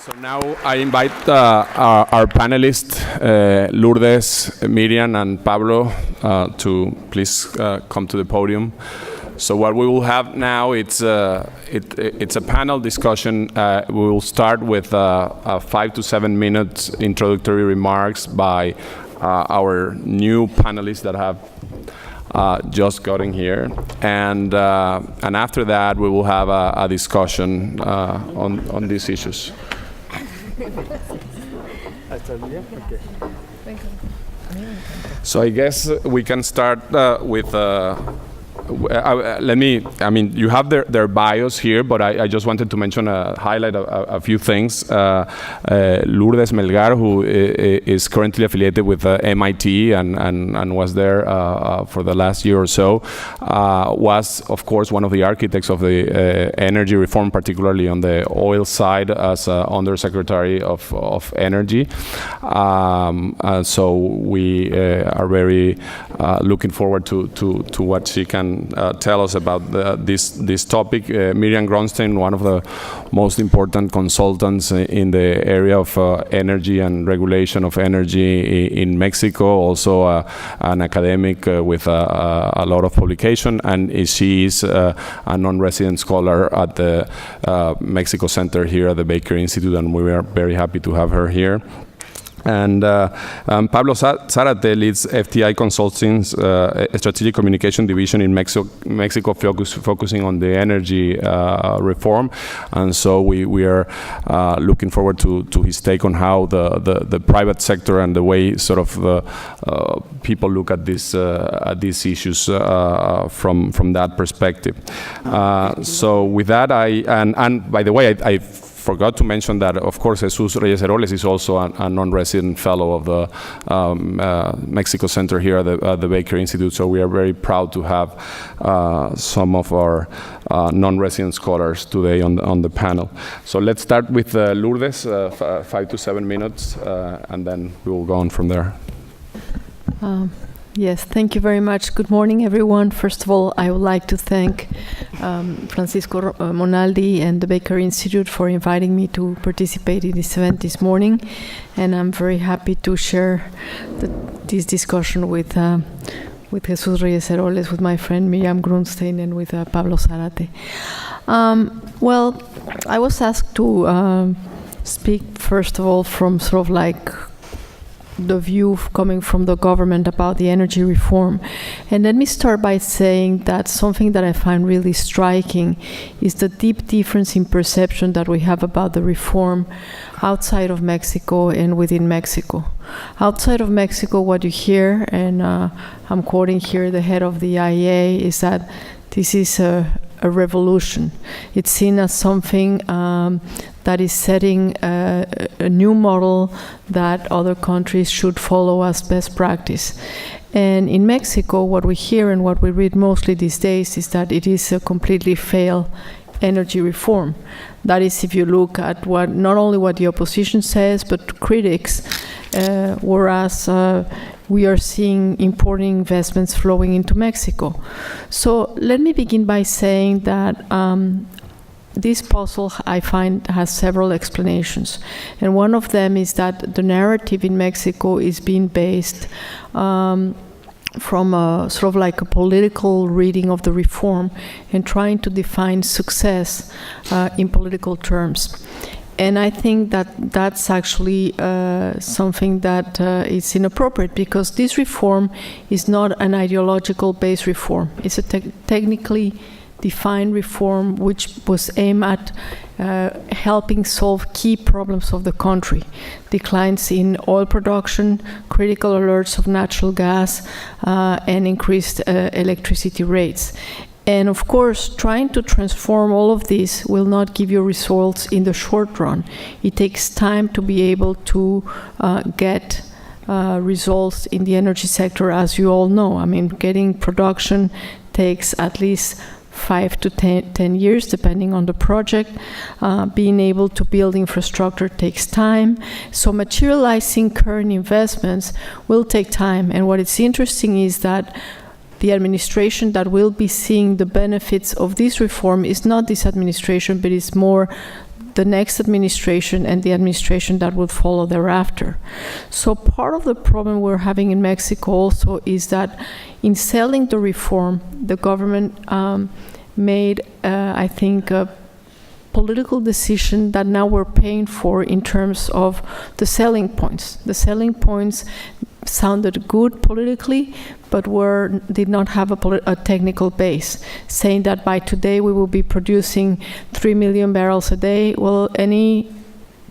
So now I invite our panelists, Lourdes, Miriam, and Pablo, to please come to the podium. So what we will have now, it's a panel discussion. We will start with 5 to 7 minutes introductory remarks by our new panelists that have just gotten here, and after that we will have a discussion on these issues. So I guess we can start with you have their bios here, but I just wanted to highlight a few things. Lourdes Melgar, who is currently affiliated with MIT and was there for the last year or so, was, of course, one of the architects of the energy reform, particularly on the oil side, as Undersecretary of Energy. So we are very looking forward to what she can tell us about this topic. Miriam Gronstein, one of the most important consultants in the area of energy and regulation of energy in Mexico, also an academic with a lot of publication, and she is a non-resident scholar at the Mexico Center here at the Baker Institute, and we are very happy to have her here. And Pablo Zarate leads FTI Consulting's Strategic Communication Division in Mexico focusing on the energy reform. And so we are looking forward to his take on how the private sector and the way sort of people look at these issues from that perspective. So with that, and by the way, I forgot to mention that, of course, Jesús Reyes Heroles is also a non-resident fellow of the Mexico Center here at the Baker Institute. So we are very proud to have some of our non-resident scholars today on the panel. So let's start with Lourdes, 5 to 7 minutes, and then we will go on from there. Yes, thank you very much. Good morning, everyone. First of all, I would like to thank Francisco Monaldi and the Baker Institute for inviting me to participate in this event this morning. And I'm very happy to share this discussion with Jesús Reyes Heroles, with my friend Miriam Grunstein, and with Pablo Zarate. Well, I was asked to speak, first of all, from sort of like the view coming from the government about the energy reform. And let me start by saying that something that I find really striking is the deep difference in perception that we have about the reform outside of Mexico and within Mexico. Outside of Mexico, what you hear, and I'm quoting here the head of the IEA, is that this is a revolution. It's seen as something that is setting a new model that other countries should follow as best practice. And in Mexico, what we hear and what we read mostly these days is that it is a completely failed energy reform. That is, if you look at not only what the opposition says, but critics, whereas we are seeing important investments flowing into Mexico. So let me begin by saying that this puzzle, I find, has several explanations. And one of them is that the narrative in Mexico is being based from a sort of like a political reading of the reform and trying to define success in political terms. And I think that that's actually something that is inappropriate, because this reform is not an ideological-based reform. It's a technically defined reform which was aimed at helping solve key problems of the country: declines in oil production, critical alerts of natural gas, and increased electricity rates. And of course, trying to transform all of this will not give you results in the short run. It takes time to be able to get results in the energy sector, as you all know. I mean, getting production takes at least 5 to 10 years, depending on the project. Being able to build infrastructure takes time. So materializing current investments will take time. And what is interesting is that the administration that will be seeing the benefits of this reform is not this administration, but it's more the next administration and the administration that would follow thereafter. So part of the problem we're having in Mexico also is that in selling the reform, the government made, I think, a political decision that now we're paying for in terms of the selling points. The selling points sounded good politically, but did not have a technical base, saying that by today we will be producing 3 million barrels a day. Well, any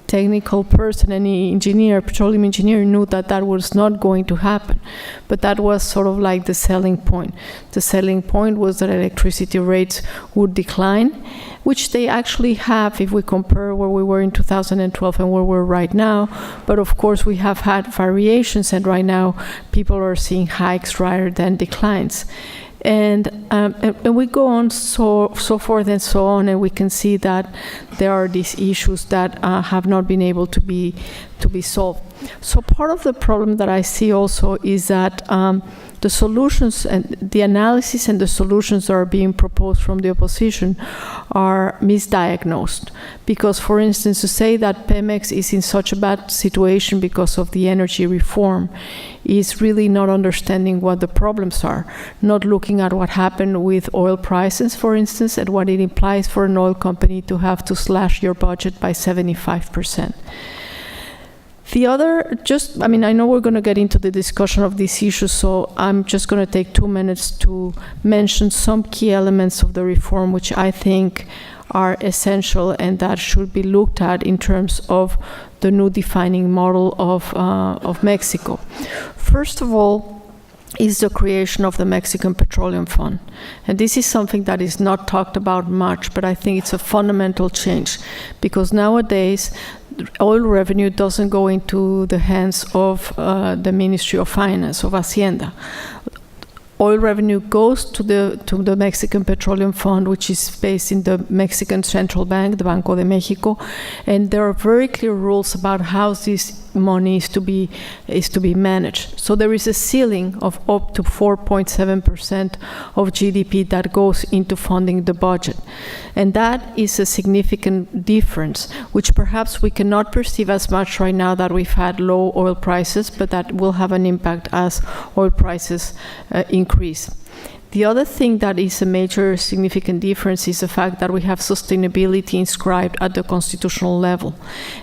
technical person, any engineer, petroleum engineer, knew that that was not going to happen. But that was sort of like the selling point. The selling point was that electricity rates would decline, which they actually have if we compare where we were in 2012 and where we're right now. But of course, we have had variations, and right now people are seeing hikes rather than declines. And we go on so forth and so on, and we can see that there are these issues that have not been able to be solved. So part of the problem that I see also is that the solutions and the analysis and the solutions that are being proposed from the opposition are misdiagnosed. Because, for instance, to say that Pemex is in such a bad situation because of the energy reform is really not understanding what the problems are, not looking at what happened with oil prices, for instance, and what it implies for an oil company to have to slash your budget by 75%. The other, I know we're going to get into the discussion of these issues, so I'm just going to take 2 minutes to mention some key elements of the reform which I think are essential and that should be looked at in terms of the new defining model of Mexico. First of all, is the creation of the Mexican Petroleum Fund. And this is something that is not talked about much, but I think it's a fundamental change, because nowadays oil revenue doesn't go into the hands of the Ministry of Finance, of Hacienda. Oil revenue goes to the Mexican Petroleum Fund, which is based in the Mexican Central Bank, the Banco de Mexico, and there are very clear rules about how this money is to be managed. So there is a ceiling of up to 4.7% of GDP that goes into funding the budget. And that is a significant difference, which perhaps we cannot perceive as much right now that we've had low oil prices, but that will have an impact as oil prices increase. The other thing that is a major significant difference is the fact that we have sustainability inscribed at the constitutional level.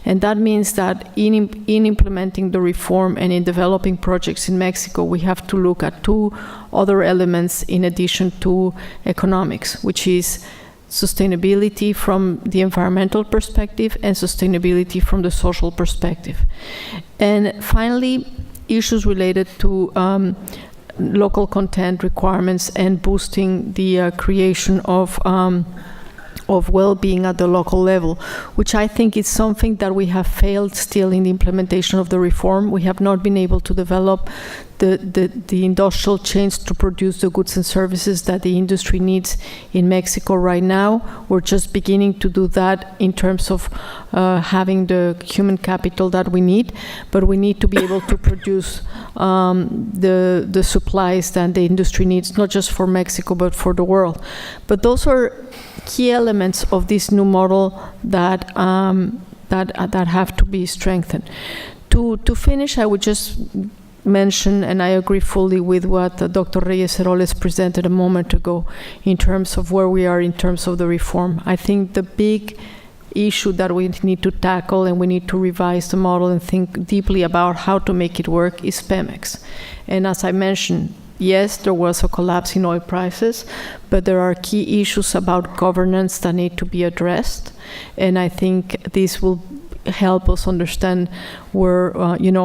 And that means that in implementing the reform and in developing projects in Mexico, we have to look at two other elements in addition to economics, which is sustainability from the environmental perspective and sustainability from the social perspective. And finally, issues related to local content requirements and boosting the creation of well-being at the local level, which I think is something that we have failed still in the implementation of the reform. We have not been able to develop the industrial chains to produce the goods and services that the industry needs in Mexico right now. We're just beginning to do that in terms of having the human capital that we need, but we need to be able to produce the supplies that the industry needs, not just for Mexico, but for the world. But those are key elements of this new model that have to be strengthened. To finish, I would just mention, and I agree fully with what Dr. Reyes Heroles presented a moment ago in terms of where we are in terms of the reform. I think the big issue that we need to tackle, and we need to revise the model and think deeply about how to make it work, is Pemex. And as I mentioned, yes, there was a collapse in oil prices, but there are key issues about governance that need to be addressed. And I think this will help us understand where,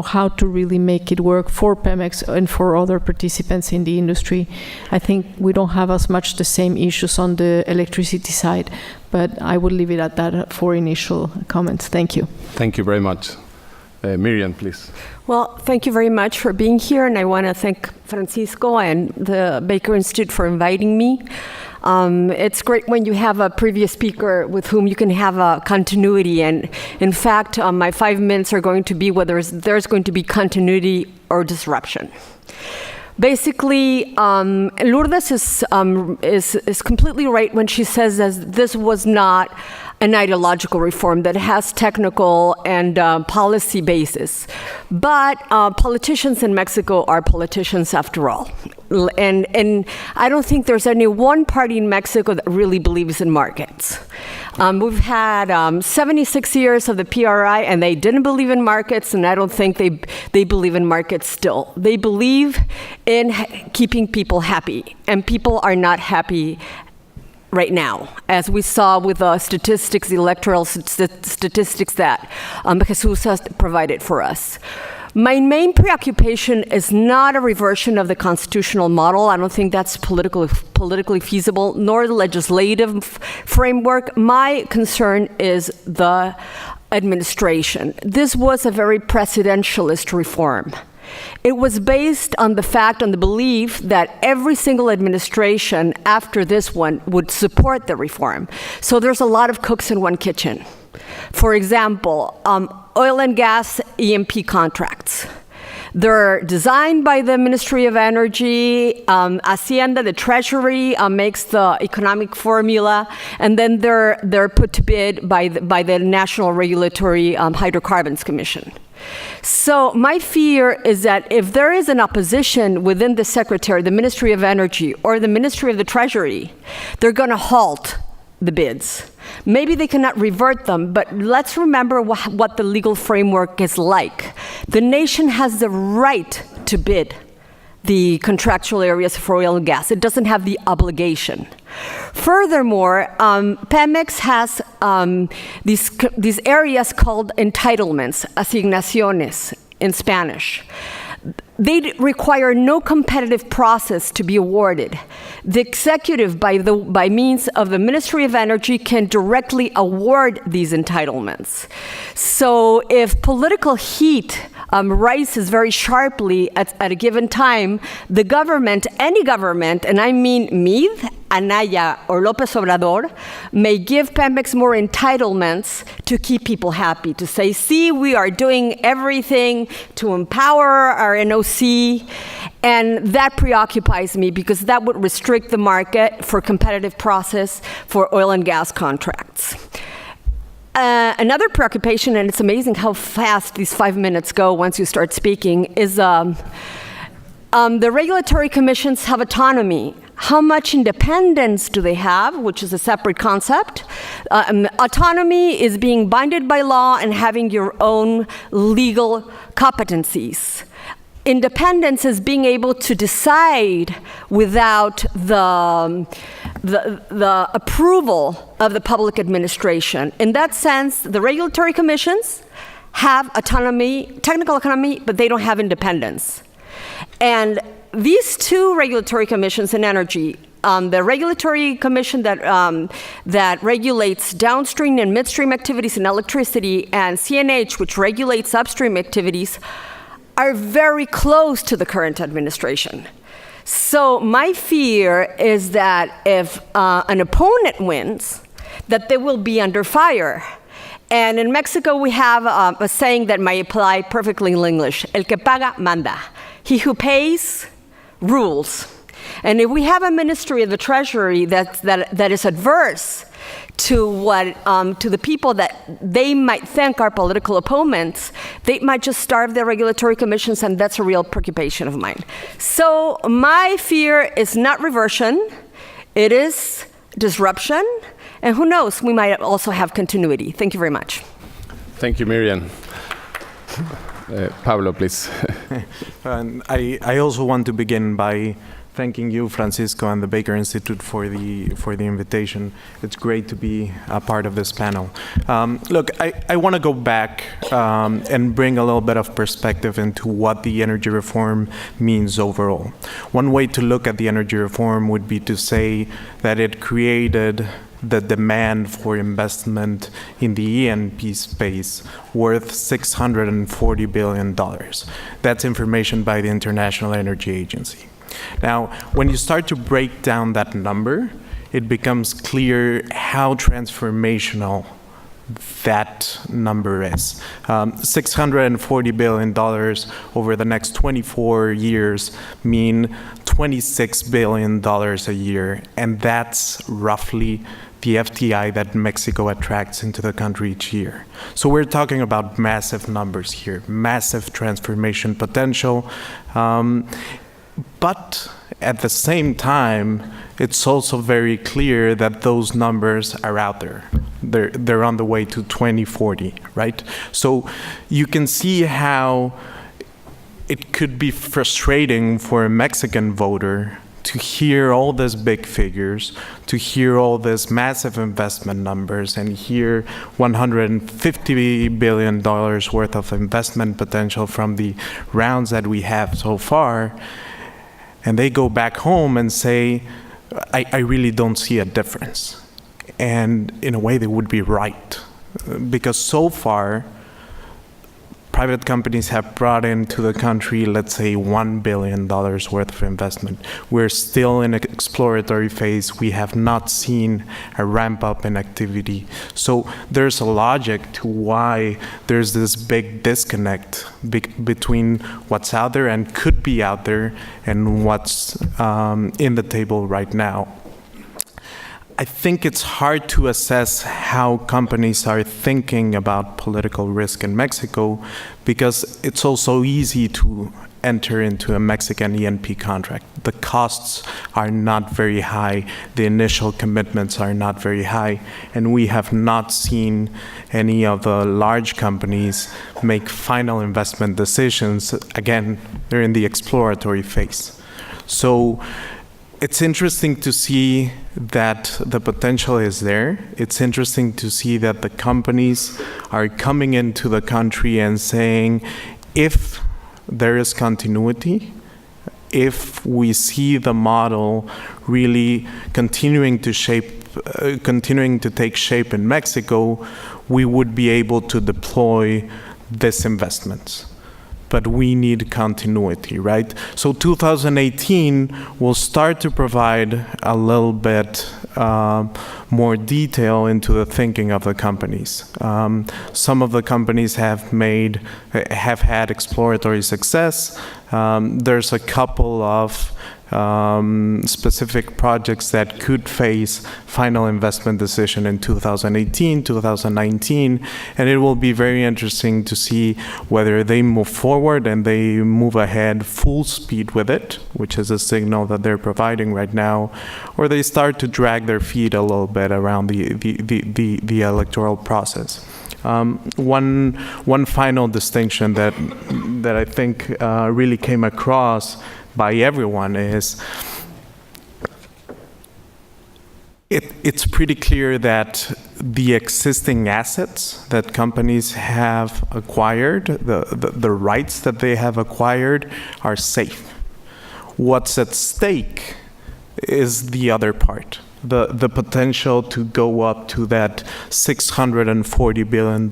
how to really make it work for Pemex and for other participants in the industry. I think we don't have as much the same issues on the electricity side, but I would leave it at that for initial comments. Thank you. Thank you very much. Miriam, please. Well, thank you very much for being here, and I want to thank Francisco and the Baker Institute for inviting me. It's great when you have a previous speaker with whom you can have a continuity, and in fact, my 5 minutes are going to be whether there's going to be continuity or disruption. Basically, Lourdes is completely right when she says that this was not an ideological reform that has technical and policy basis. But politicians in Mexico are politicians after all. And I don't think there's any one party in Mexico that really believes in markets. We've had 76 years of the PRI, and they didn't believe in markets, and I don't think they believe in markets still. They believe in keeping people happy, and people are not happy right now, as we saw with the statistics, the electoral statistics that Jesús has provided for us. My main preoccupation is not a reversion of the constitutional model. I don't think that's politically feasible, nor the legislative framework. My concern is the administration. This was a very presidentialist reform. It was based on the belief that every single administration after this one would support the reform. So there's a lot of cooks in one kitchen. For example, oil and gas E&P contracts. They're designed by the Ministry of Energy, Hacienda, the Treasury makes the economic formula, and then they're put to bid by the National Regulatory Hydrocarbons Commission. So my fear is that if there is an opposition within the Secretary, the Ministry of Energy, or the Ministry of the Treasury, they're going to halt the bids. Maybe they cannot revert them, but let's remember what the legal framework is like. The nation has the right to bid the contractual areas for oil and gas. It doesn't have the obligation. Furthermore, Pemex has these areas called entitlements, asignaciones in Spanish. They require no competitive process to be awarded. The executive, by means of the Ministry of Energy, can directly award these entitlements. So if political heat rises very sharply at a given time, the government, any government, and I mean Meade, Anaya, or López Obrador, may give Pemex more entitlements to keep people happy, to say, see, we are doing everything to empower our NOC, and that preoccupies me because that would restrict the market for competitive process for oil and gas contracts. Another preoccupation, and it's amazing how fast these 5 minutes go once you start speaking, is the regulatory commissions have autonomy. How much independence do they have, which is a separate concept? Autonomy is being bounded by law and having your own legal competencies. Independence is being able to decide without the approval of the public administration. In that sense, the regulatory commissions have autonomy, technical autonomy, but they don't have independence. And these two regulatory commissions in energy, the regulatory commission that regulates downstream and midstream activities in electricity, and CNH, which regulates upstream activities, are very close to the current administration. So my fear is that if an opponent wins, that they will be under fire. And in Mexico, we have a saying that might apply perfectly in English: El que paga, manda. He who pays, rules. And if we have a Ministry of the Treasury that is adverse to the people that they might think are political opponents, they might just starve their regulatory commissions, and that's a real preoccupation of mine. So my fear is not reversion, it is disruption, and who knows, we might also have continuity. Thank you very much. Thank you, Miriam. Pablo, please. I also want to begin by thanking you, Francisco, and the Baker Institute for the invitation. It's great to be a part of this panel. Look, I want to go back and bring a little bit of perspective into what the energy reform means overall. One way to look at the energy reform would be to say that it created the demand for investment in the E&P space worth $640 billion. That's information by the International Energy Agency. Now, when you start to break down that number, it becomes clear how transformational that number is. $640 billion over the next 24 years mean $26 billion a year, and that's roughly the FDI that Mexico attracts into the country each year. So we're talking about massive numbers here, massive transformation potential. But at the same time, it's also very clear that those numbers are out there. They're on the way to 2040, right? So you can see how it could be frustrating for a Mexican voter to hear all these big figures, to hear all these massive investment numbers, and hear $150 billion worth of investment potential from the rounds that we have so far, and they go back home and say, I really don't see a difference. And in a way, they would be right. Because so far, private companies have brought into the country, let's say, $1 billion worth of investment. We're still in an exploratory phase. We have not seen a ramp up in activity. So there's a logic to why there's this big disconnect between what's out there and could be out there and what's in the table right now. I think it's hard to assess how companies are thinking about political risk in Mexico because it's also easy to enter into a Mexican E&P contract. The costs are not very high, the initial commitments are not very high, and we have not seen any of the large companies make final investment decisions. Again, they're in the exploratory phase. So it's interesting to see that the potential is there. It's interesting to see that the companies are coming into the country and saying, if there is continuity, if we see the model really continuing to take shape in Mexico, we would be able to deploy these investments. But we need continuity, right? So 2018 will start to provide a little bit more detail into the thinking of the companies. Some of the companies have had exploratory success. There's a couple of specific projects that could face final investment decision in 2018, 2019, and it will be very interesting to see whether they move forward and they move ahead full speed with it, which is a signal that they're providing right now, or they start to drag their feet a little bit around the electoral process. One final distinction that I think really came across by everyone is it's pretty clear that the existing assets that companies have acquired, the rights that they have acquired are safe. What's at stake is the other part. The potential to go up to that $640 billion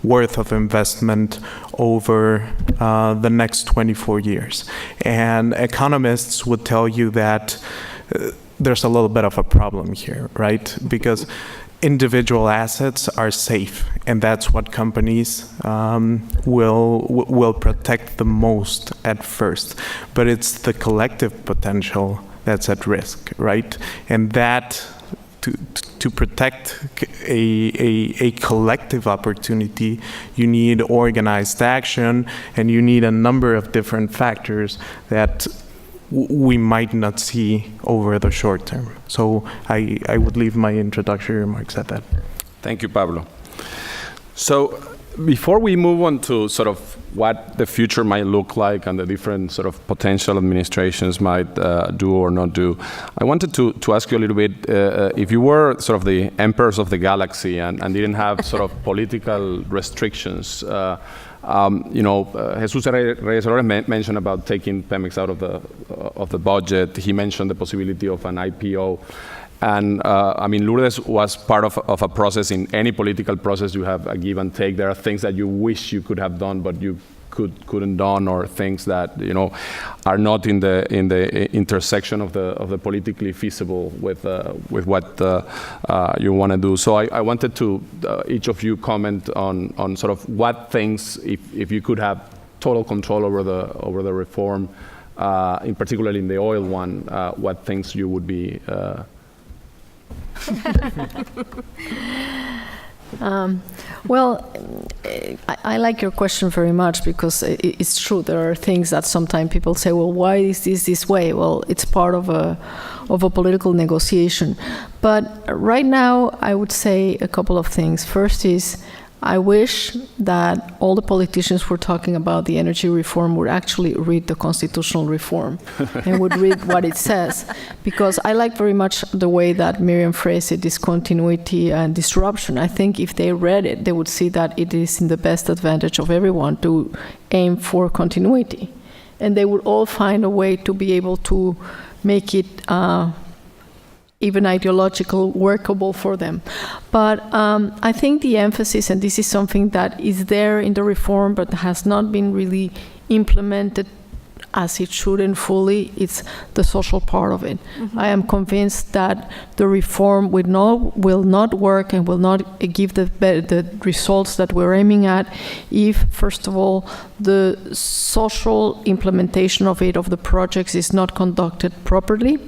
worth of investment over the next 24 years. And economists would tell you that there's a little bit of a problem here, right? Because individual assets are safe, and that's what companies will protect the most at first. But it's the collective potential that's at risk, right? And that to protect a collective opportunity, you need organized action, and you need a number of different factors that we might not see over the short term. So I would leave my introductory remarks at that. Thank you, Pablo. So before we move on to sort of what the future might look like and the different sort of potential administrations might do or not do, I wanted to ask you a little bit, if you were sort of the emperors of the galaxy and didn't have sort of political restrictions, Jesús Reyes Heroles mentioned about taking Pemex out of the budget. He mentioned the possibility of an IPO. And I mean, Lourdes was part of a process. In any political process, you have a give and take. There are things that you wish you could have done, but you couldn't done, or things that are not in the intersection of the politically feasible with what you want to do. So I wanted to each of you comment on sort of what things, if you could have total control over the reform, in particular in the oil one, what things you would be Well, I like your question very much because it's true. There are things that sometimes people say, well, why is this way? Well, it's part of a political negotiation. But right now, I would say a couple of things. First is, I wish that all the politicians who are talking about the energy reform would actually read the constitutional reform and would read what it says. Because I like very much the way that Miriam phrased it, discontinuity and disruption. I think if they read it, they would see that it is in the best advantage of everyone to aim for continuity. And they would all find a way to be able to make it even ideological, workable for them. But I think the emphasis, and this is something that is there in the reform but has not been really implemented as it should and fully, it's the social part of it. Mm-hmm. I am convinced that the reform will not work and will not give the results that we're aiming at if, first of all, the social implementation of the projects is not conducted properly,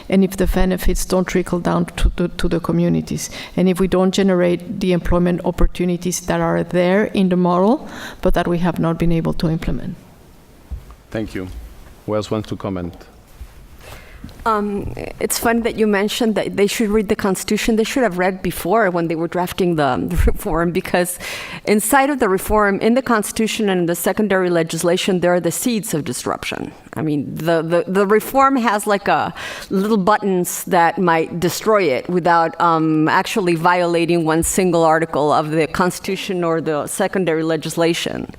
and if the benefits don't trickle down to the communities, and if we don't generate the employment opportunities that are there in the model, but that we have not been able to implement. Thank you. Who else wants to comment? It's fun that you mentioned that they should read the Constitution. They should have read before when they were drafting the reform, because inside of the reform, in the Constitution and the secondary legislation, there are the seeds of disruption. I mean, the reform has like a little buttons that might destroy it without actually violating one single article of the Constitution or the secondary legislation.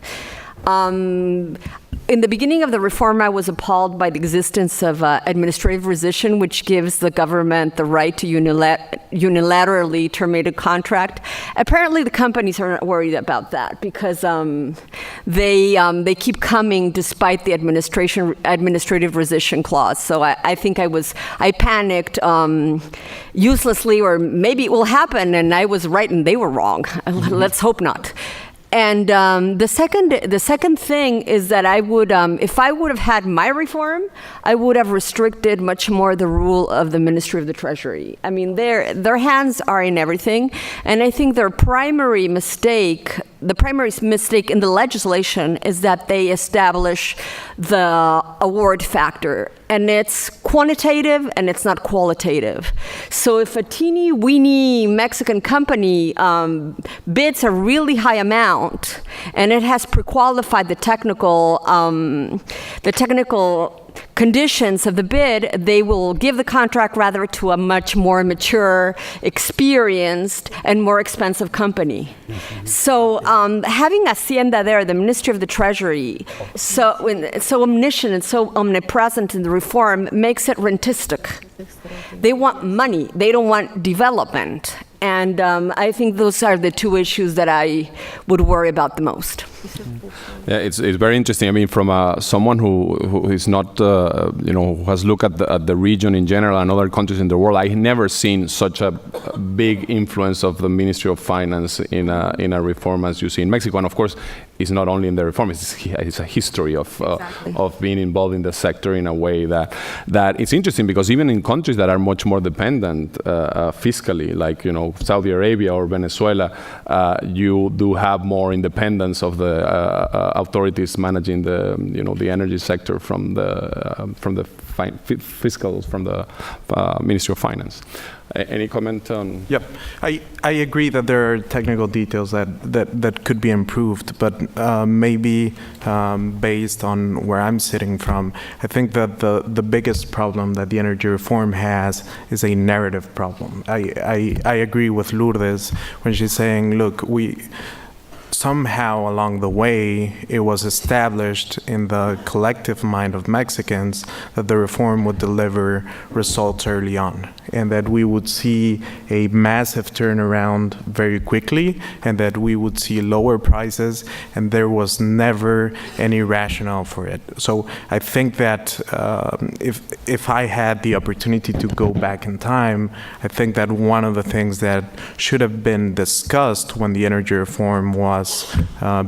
In the beginning of the reform, I was appalled by the existence of administrative rescission, which gives the government the right to unilaterally terminate a contract. Apparently, the companies are not worried about that because they keep coming despite the administrative rescission clause. So I think I panicked uselessly, or maybe it will happen, and I was right and they were wrong. Let's hope not. And the second thing is that I would, if I would have had my reform, I would have restricted much more the rule of the Ministry of the Treasury. I mean, their hands are in everything, and I think the primary mistake in the legislation is that they establish the award factor, and it's quantitative and it's not qualitative. So if a teeny-weeny Mexican company bids a really high amount and it has pre-qualified the technical conditions of the bid, they will give the contract rather to a much more mature, experienced, and more expensive company. Mm-hmm. So having Hacienda there, the Ministry of the Treasury, so omniscient and so omnipresent in the reform, makes it rentistic. They want money. They don't want development. And I think those are the two issues that I would worry about the most. Yeah, it's very interesting. I mean, from someone who is not, who has looked at the region in general and other countries in the world, I've never seen such a big influence of the Ministry of Finance in a reform as you see in Mexico. And of course, it's not only in the reform; it's a history of being involved in the sector in a way that it's interesting, because even in countries that are much more dependent fiscally, like Saudi Arabia or Venezuela, you do have more independence of the authorities managing the energy sector from the Ministry of Finance. Any comment on? Yep, I agree that there are technical details that could be improved, but maybe based on where I'm sitting from, I think that the biggest problem that the energy reform has is a narrative problem. I agree with Lourdes when she's saying, look, somehow along the way, it was established in the collective mind of Mexicans that the reform would deliver results early on, and that we would see a massive turnaround very quickly, and that we would see lower prices, and there was never any rationale for it. So I think that if I had the opportunity to go back in time, I think that one of the things that should have been discussed when the energy reform was was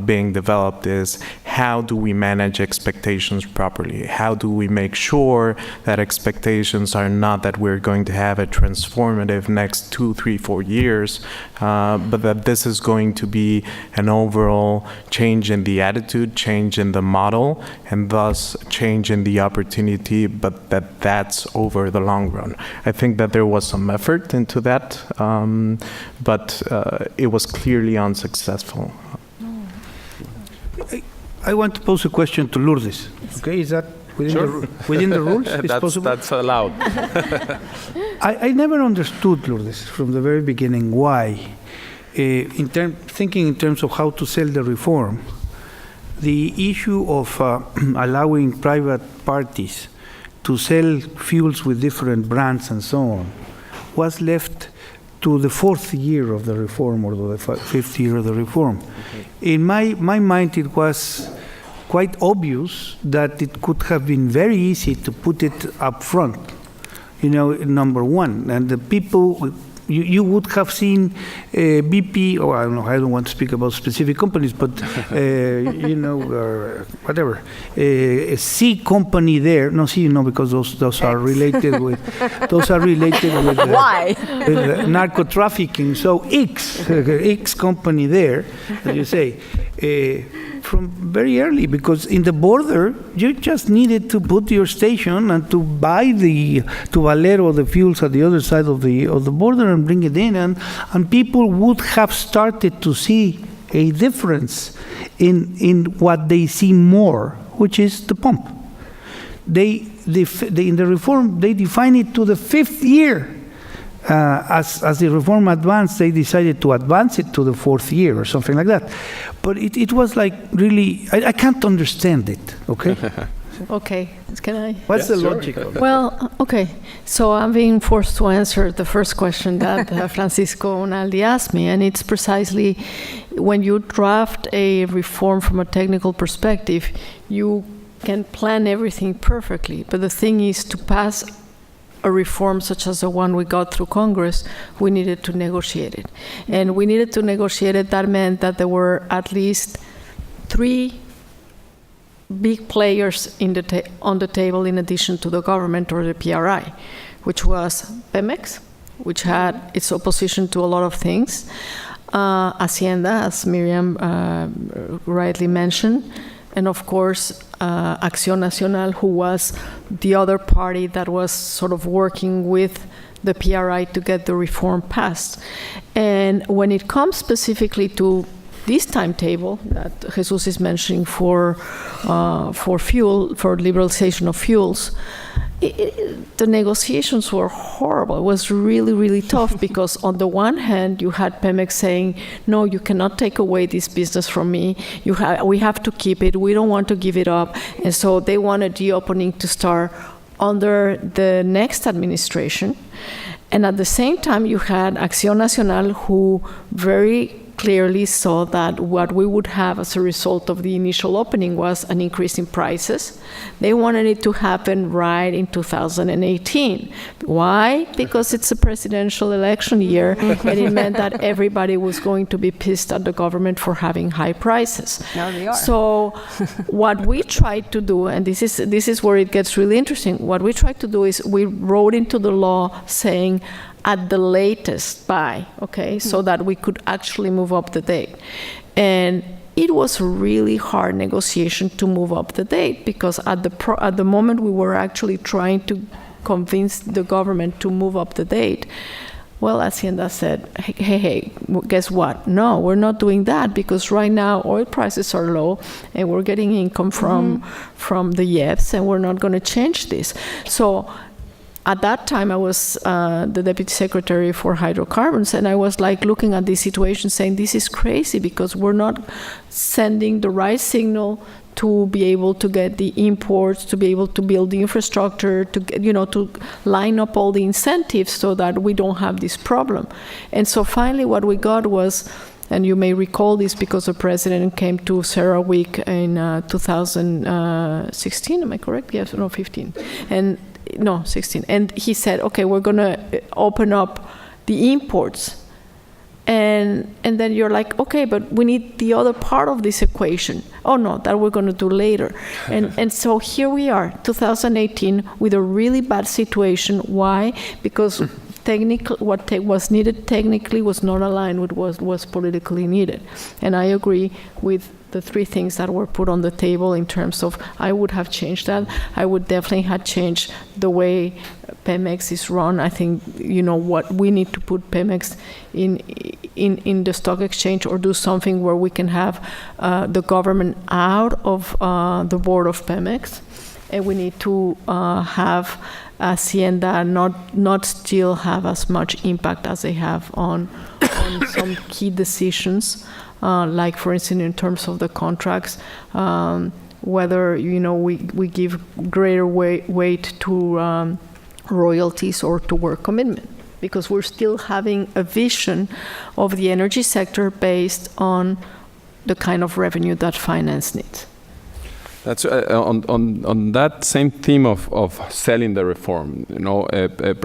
being developed is how do we manage expectations properly? How do we make sure that expectations are not that we're going to have a transformative next 2, 3, 4 years, but that this is going to be an overall change in the attitude, change in the model, and thus change in the opportunity, but that's over the long run. I think that there was some effort into that, but it was clearly unsuccessful. I want to pose a question to Lourdes. Okay, is that within the rules? Is possible? That's allowed. I never understood, Lourdes, from the very beginning why, thinking in terms of how to sell the reform, the issue of allowing private parties to sell fuels with different brands and so on was left to the 4th year of the reform or the 5th year of the reform. Okay. In my mind, it was quite obvious that it could have been very easy to put it up front, number one. And the people, you would have seen BP, or I don't want to speak about specific companies, but, whatever, a C company there, no, C, because those are related with, Why? With narco trafficking. So X company there, as you say, from very early, because in the border, you just needed to put your station and to buy to Valero the fuels at the other side of the border and bring it in, and people would have started to see a difference in what they see more, which is the pump. They in the reform, they define it to the 5th year. As the reform advanced, they decided to advance it to the 4th year or something like that. But it was like really, I can't understand it, okay? Okay, can I? What's the logic of it? Well, okay, so I'm being forced to answer the first question that Francisco Monaldi asked me, and it's precisely when you draft a reform from a technical perspective, you can plan everything perfectly, but the thing is to pass a reform such as the one we got through Congress, we needed to negotiate it. And we needed to negotiate it. That meant that there were at least 3 big players on the table in addition to the government or the PRI, which was Pemex, which had its opposition to a lot of things, Hacienda, as Miriam rightly mentioned, and of course, Acción Nacional, who was the other party that was sort of working with the PRI to get the reform passed. And when it comes specifically to this timetable that Jesus is mentioning for liberalization of fuels, the negotiations were horrible. It was really, really tough because on the one hand, you had Pemex saying, no, you cannot take away this business from me. We have to keep it. We don't want to give it up. And so they wanted the opening to start under the next administration. And at the same time, you had Acción Nacional, who very clearly saw that what we would have as a result of the initial opening was an increase in prices. They wanted it to happen right in 2018. Why? Because it's a presidential election year, and it meant that everybody was going to be pissed at the government for having high prices. Now they are. So what we tried to do, and this is where it gets really interesting, what we tried to do is we wrote into the law saying, at the latest by, okay, so that we could actually move up the date. And it was a really hard negotiation to move up the date because at the moment we were actually trying to convince the government to move up the date. Well, Hacienda said, hey, guess what? No, we're not doing that because right now oil prices are low and we're getting income from the IEPS and we're not going to change this. So at that time, I was the Deputy Secretary for Hydrocarbons, and I was like looking at this situation saying, this is crazy because we're not sending the right signal to be able to get the imports, to be able to build the infrastructure, to to line up all the incentives so that we don't have this problem. And so finally what we got was, and you may recall this because the president came to CERAWeek in 2016, am I correct? Yes, no, 15. No, 16. And he said, okay, we're going to open up the imports And then you're like, okay, but we need the other part of this equation. Oh no, that we're going to do later. And so here we are, 2018, with a really bad situation. Why? Because technically, what was needed technically was not aligned with what was politically needed. And I agree with the three things that were put on the table in terms of I would have changed that. I would definitely have changed the way Pemex is run. I think, what we need to put Pemex in the stock exchange, or do something where we can have the government out of the board of Pemex. And we need to have Hacienda not still have as much impact as they have on some key decisions. Like, for instance, in terms of the contracts, whether we give greater weight to royalties or to work commitment, because we're still having a vision of the energy sector based on the kind of revenue that finance needs. That's on that same theme of selling the reform.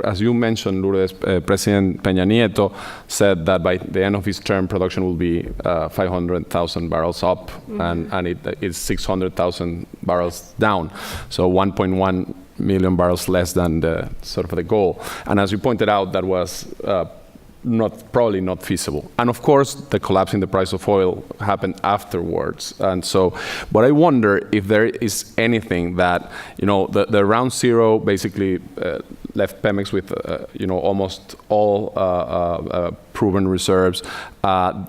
As you mentioned, Lourdes, President Peña Nieto said that by the end of his term, production will be 500,000 barrels up, and it is 600,000 barrels down. So 1.1 million barrels less than the goal. And as you pointed out, that was probably not feasible. And of course, the collapse in the price of oil happened afterwards. And so, but I wonder if there is anything that, the round zero basically left Pemex with, almost all proven reserves.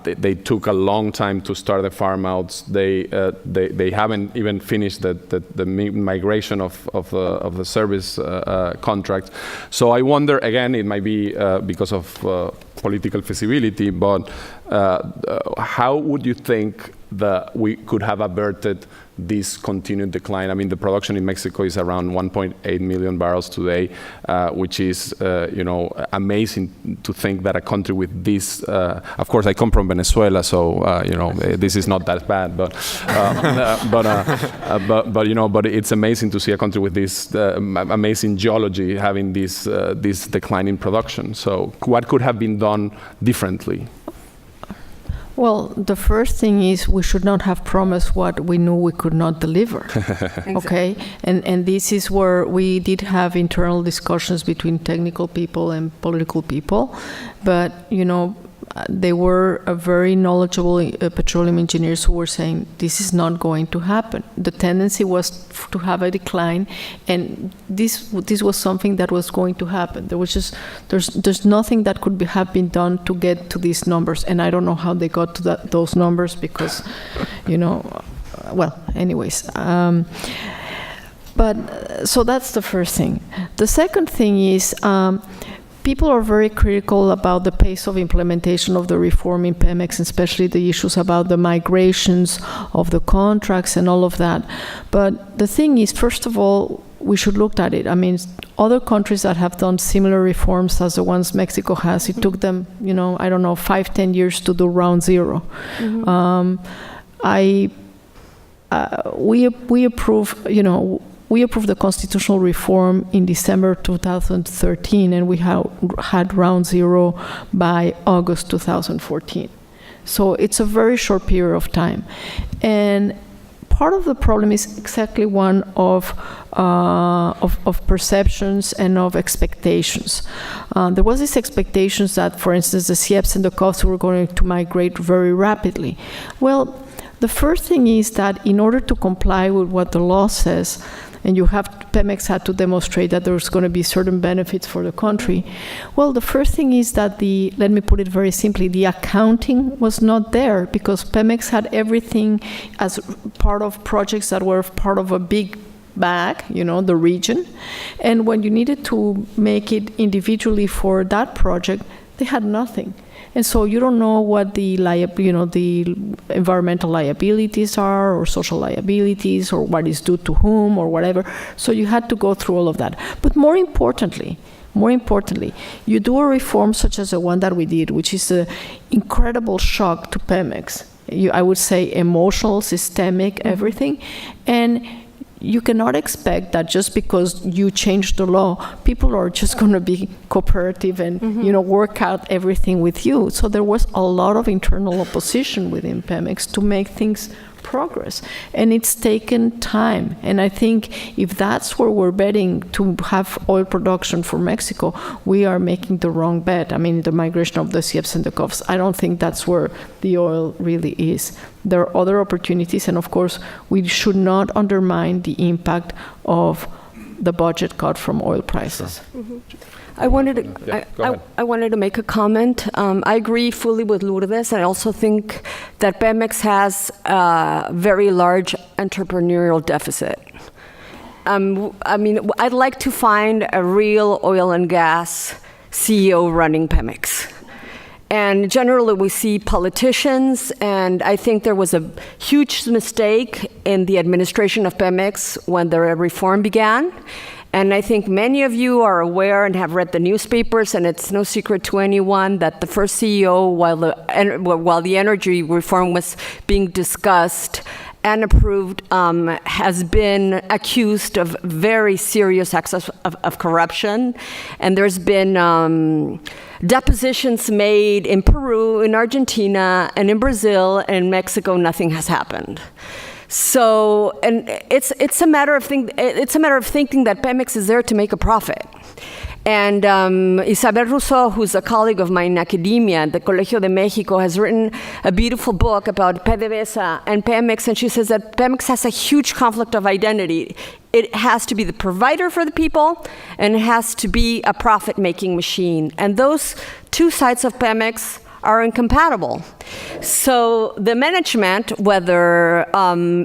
They took a long time to start the farm outs. They haven't even finished the migration of the service contracts. So I wonder, again, it might be because of political feasibility, but how would you think that we could have averted this continued decline? I mean, the production in Mexico is around 1.8 million barrels today, which is, amazing to think that a country with this, of course, I come from Venezuela, so, this is not that bad, but it's amazing to see a country with this amazing geology having this decline in production. So what could have been done differently? Well, the first thing is we should not have promised what we knew we could not deliver. Okay? And this is where we did have internal discussions between technical people and political people. But, they were a very knowledgeable petroleum engineers who were saying this is not going to happen. The tendency was to have a decline, and this was something that was going to happen. There was just there's nothing that could have been done to get to these numbers, and I don't know how they got to those numbers because, well, anyways. But so that's the first thing. The second thing is. People are very critical about the pace of implementation of the reform in Pemex, especially the issues about the migrations of the contracts and all of that. But the thing is, first of all, we should look at it. I mean, other countries that have done similar reforms as the ones Mexico has, it took them, 5-10 years to do round zero. We approve, we approved the constitutional reform in December 2013, and we had round zero by August 2014. So it's a very short period of time. And part of the problem is exactly one of perceptions and of expectations. There was this expectations that, for instance, the CIEPs and the COFs were going to migrate very rapidly. Well, the first thing is that in order to comply with what the law says, and Pemex had to demonstrate that there's going to be certain benefits for the country. Well, the first thing is that let me put it very simply, the accounting was not there because Pemex had everything as part of projects that were part of a big bag, the region. And when you needed to make it individually for that project, they had nothing. And so you don't know what the environmental liabilities are, or social liabilities, or what is due to whom, or whatever. So you had to go through all of that. But more importantly, you do a reform such as the one that we did, which is an incredible shock to Pemex. I would say emotional, systemic, everything. And you cannot expect that just because you change the law, people are just going to be cooperative and work out everything with you. So there was a lot of internal opposition within Pemex to make things progress, and it's taken time. And I think if that's where we're betting to have oil production for Mexico, we are making the wrong bet. I mean, the migration of the CFs and the COFs, I don't think that's where the oil really is. There are other opportunities, and of course, we should not undermine the impact of the budget cut from oil prices. I wanted to make a comment. I agree fully with Lourdes. I also think that Pemex has a very large entrepreneurial deficit. I mean, I'd like to find a real oil and gas CEO running Pemex. And generally we see politicians, and I think there was a huge mistake in the administration of Pemex when the reform began. And I think many of you are aware and have read the newspapers, and it's no secret to anyone that the first CEO, while the energy reform was being discussed and approved, has been accused of very serious acts of corruption. And there's been depositions made in Peru, in Argentina, and in Brazil, and in Mexico. Nothing has happened. So, and it's a matter of thinking that Pemex is there to make a profit. And Isabel Rousseau, who's a colleague of mine in academia at the Colegio de Mexico, has written a beautiful book about PDVSA and Pemex, and she says that Pemex has a huge conflict of identity. It has to be the provider for the people, and it has to be a profit-making machine. And those two sides of Pemex are incompatible. So the management, whether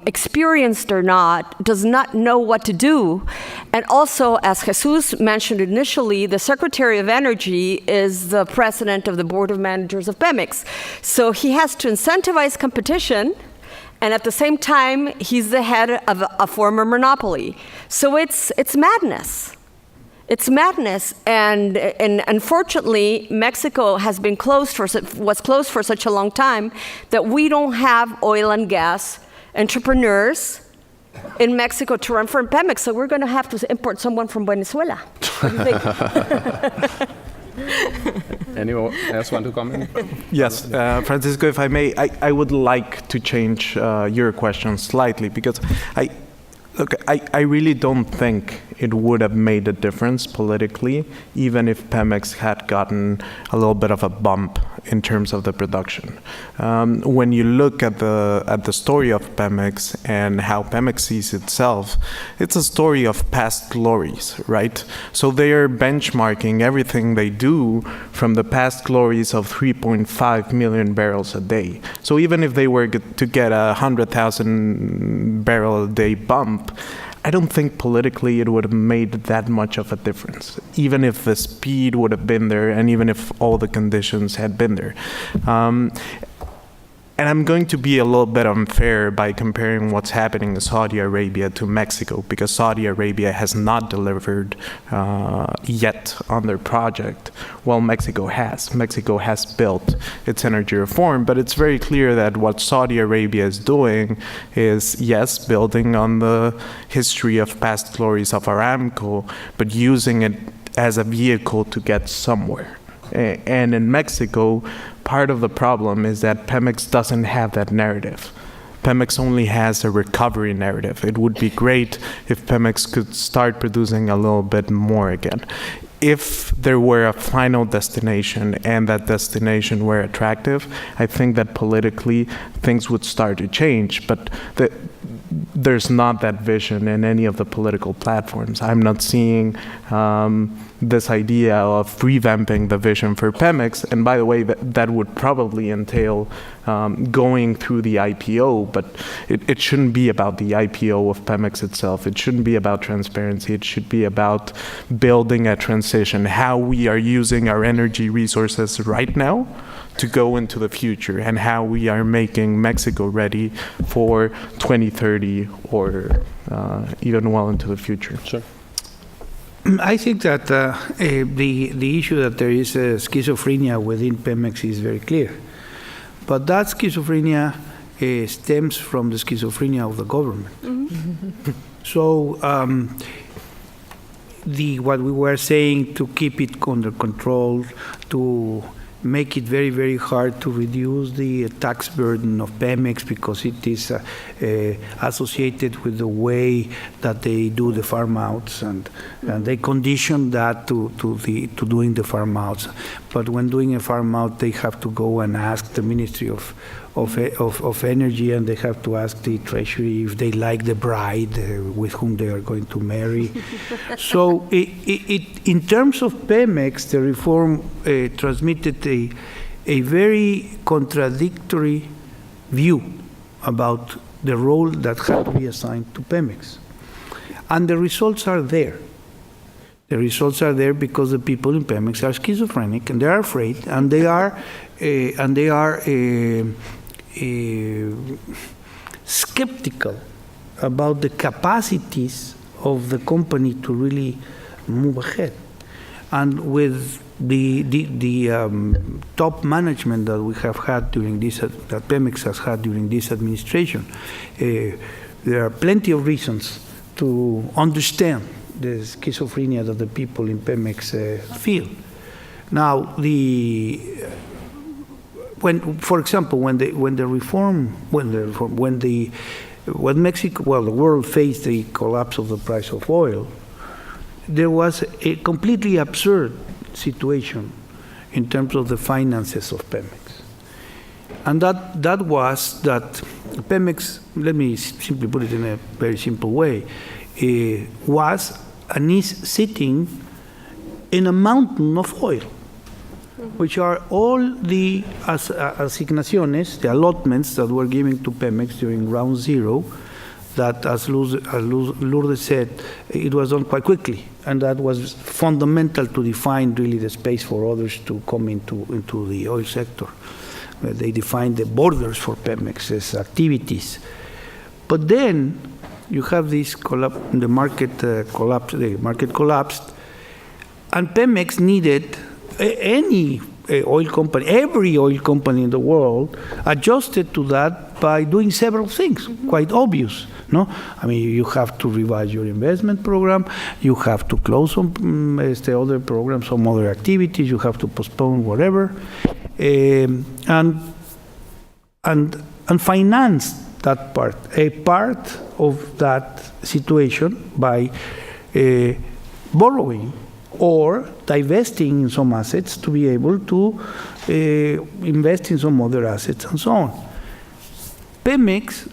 experienced or not, does not know what to do. And also, as Jesus mentioned initially, the Secretary of Energy is the president of the Board of Managers of Pemex. So he has to incentivize competition, and at the same time, he's the head of a former monopoly. So it's madness. It's madness, and unfortunately, Mexico was closed for such a long time that we don't have oil and gas entrepreneurs in Mexico to run for Pemex. So we're going to have to import someone from Venezuela. What do you think? Anyone else want to comment? Yes, Francisco, if I may, I would like to change your question slightly, because I really don't think it would have made a difference politically, even if Pemex had gotten a little bit of a bump in terms of the production. When you look at the story of Pemex and how Pemex sees itself, it's a story of past glories, right? So they are benchmarking everything they do from the past glories of 3.5 million barrels a day. So even if they were to get a 100,000 barrel a day bump, I don't think politically it would have made that much of a difference, even if the speed would have been there and even if all the conditions had been there. And I'm going to be a little bit unfair by comparing what's happening in Saudi Arabia to Mexico, because Saudi Arabia has not delivered yet on their project, while Mexico has. Mexico has built its energy reform, but it's very clear that what Saudi Arabia is doing is, yes, building on the history of past glories of Aramco, but using it as a vehicle to get somewhere. And in Mexico, part of the problem is that Pemex doesn't have that narrative. Pemex only has a recovery narrative. It would be great if Pemex could start producing a little bit more again. If there were a final destination and that destination were attractive, I think that politically things would start to change. But there's not that vision in any of the political platforms. I'm not seeing this idea of revamping the vision for Pemex. And by the way, that would probably entail going through the IPO, but it shouldn't be about the IPO of Pemex itself. It shouldn't be about transparency. It should be about building a transition, how we are using our energy resources right now to go into the future, and how we are making Mexico ready for 2030 or even well into the future. Sure. I think that the issue that there is schizophrenia within Pemex is very clear. But that schizophrenia stems from the schizophrenia of the government. So what we were saying, to keep it under control, to make it very, very hard to reduce the tax burden of Pemex because it is associated with the way that they do the farm outs, and they condition that to doing the farm outs. But when doing a farm out, they have to go and ask the Ministry of Energy, and they have to ask the Treasury if they like the bride with whom they are going to marry. So in terms of Pemex, the reform transmitted a very contradictory view about the role that had to be assigned to Pemex. And the results are there. The results are there because the people in Pemex are schizophrenic, and they are afraid, and they are skeptical about the capacities of the company to really move ahead. And with the top management that we have had during this, that Pemex has had during this administration, there are plenty of reasons to understand the schizophrenia that the people in Pemex feel. Now, for example, when the world faced the collapse of the price of oil, there was a completely absurd situation in terms of the finances of Pemex. And that was that Pemex, let me simply put it in a very simple way, was and is sitting in a mountain of oil, which are all the asignaciones, the allotments that were given to Pemex during round zero, that, as Lourdes said, it was done quite quickly, and that was fundamental to define really the space for others to come into the oil sector. They defined the borders for Pemex's activities. But then you have this collapse, the market collapsed, and Pemex needed any oil company, every oil company in the world adjusted to that by doing several things, quite obvious. No, I mean, you have to revise your investment program, you have to close some other programs, some other activities, you have to postpone whatever, and finance that part, a part of that situation by borrowing or divesting in some assets to be able to invest in some other assets and so on. Pemex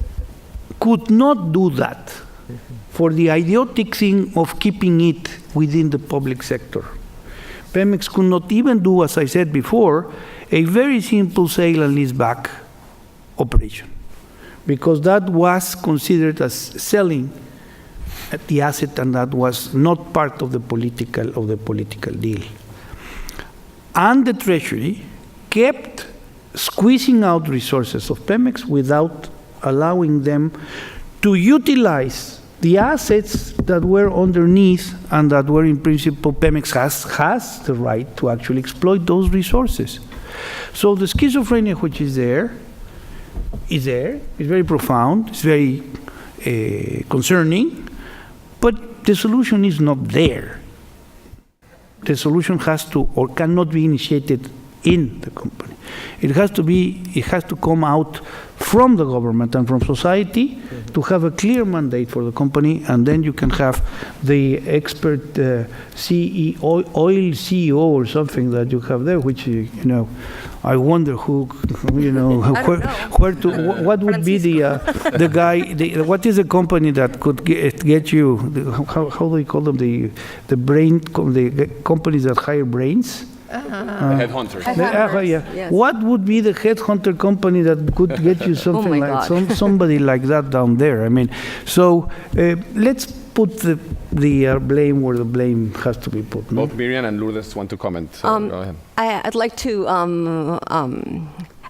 could not do that for the idiotic thing of keeping it within the public sector. Pemex could not even do, as I said before, a very simple sale and leaseback operation, because that was considered as selling the asset, and that was not part of the political deal. And the Treasury kept squeezing out resources of Pemex without allowing them to utilize the assets that were underneath, and that were in principle, Pemex has the right to actually exploit those resources. So the schizophrenia which is there, it's very profound, it's very concerning, but the solution is not there. The solution has to or cannot be initiated in the company. It has to come out from the government and from society to have a clear mandate for the company, and then you can have the expert CEO, oil CEO or something that you have there, which, I wonder who, what would be the guy, what is a company that could get you, how do you call them, the companies that hire brains? The headhunters. Yes. What would be the headhunter company that could get you something somebody like that down there? I mean, so let's put the blame where the blame has to be put. No? Both Miriam and Lourdes want to comment. Go ahead. I'd like to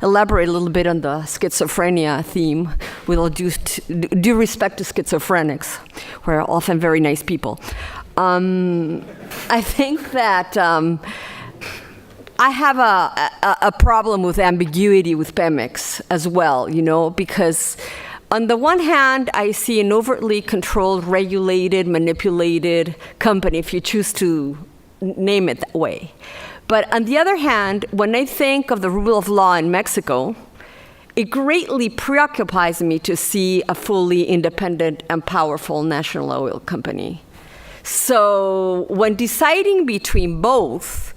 elaborate a little bit on the schizophrenia theme, with all due respect to schizophrenics, who are often very nice people. I think that I have a problem with ambiguity with Pemex as well, because On the one hand, I see an overtly controlled, regulated, manipulated company, if you choose to name it that way. But on the other hand, when I think of the rule of law in Mexico, it greatly preoccupies me to see a fully independent and powerful national oil company. So when deciding between both,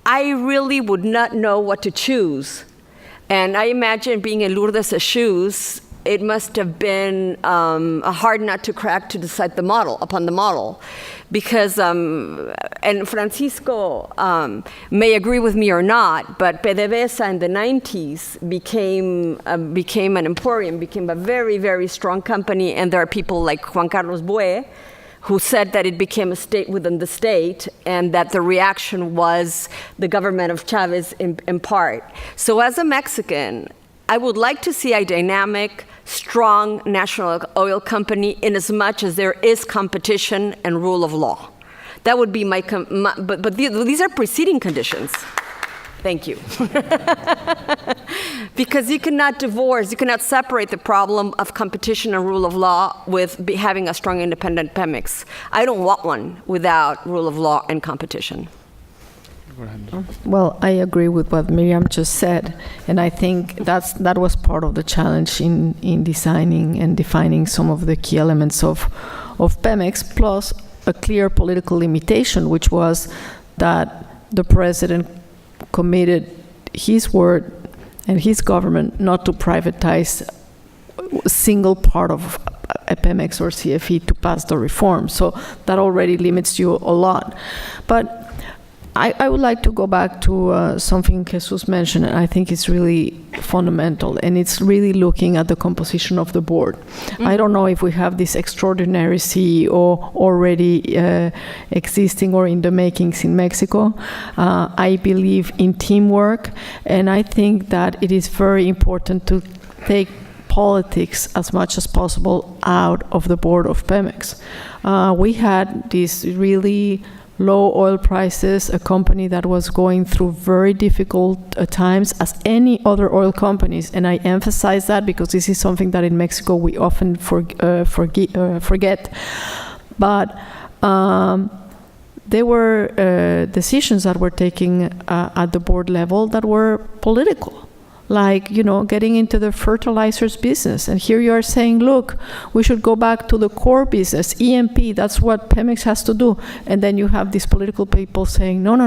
I really would not know what to choose. And I imagine being in Lourdes' shoes, it must have been a hard nut to crack to decide upon the model. Because, and Francisco may agree with me or not, but PDVSA in the 90s became an emporium, became a very, very strong company, and there are people like Juan Carlos Bue, who said that it became a state within the state, and that the reaction was the government of Chavez in part. So as a Mexican, I would like to see a dynamic, strong national oil company in as much as there is competition and rule of law. That would be but these are preceding conditions. Thank you. Because you cannot separate the problem of competition and rule of law with having a strong independent Pemex. I don't want one without rule of law and competition. Well, I agree with what Miriam just said, and I think that was part of the challenge in designing and defining some of the key elements of Pemex, plus a clear political limitation, which was that the president committed his word and his government not to privatize a single part of a Pemex or CFE to pass the reform. So that already limits you a lot. But I would like to go back to something Jesus mentioned, and I think it's really fundamental, and it's really looking at the composition of the board. I don't know if we have this extraordinary CEO already existing or in the makings in Mexico. I believe in teamwork, and I think that it is very important to take politics as much as possible out of the board of Pemex. We had this really low oil prices, a company that was going through very difficult times as any other oil companies. And I emphasize that because this is something that in Mexico we often forget. But there were decisions that were taken at the board level that were political. Like, getting into the fertilizers business. And here you are saying, look, we should go back to the core business, E&P, that's what Pemex has to do. And then you have these political people saying, no,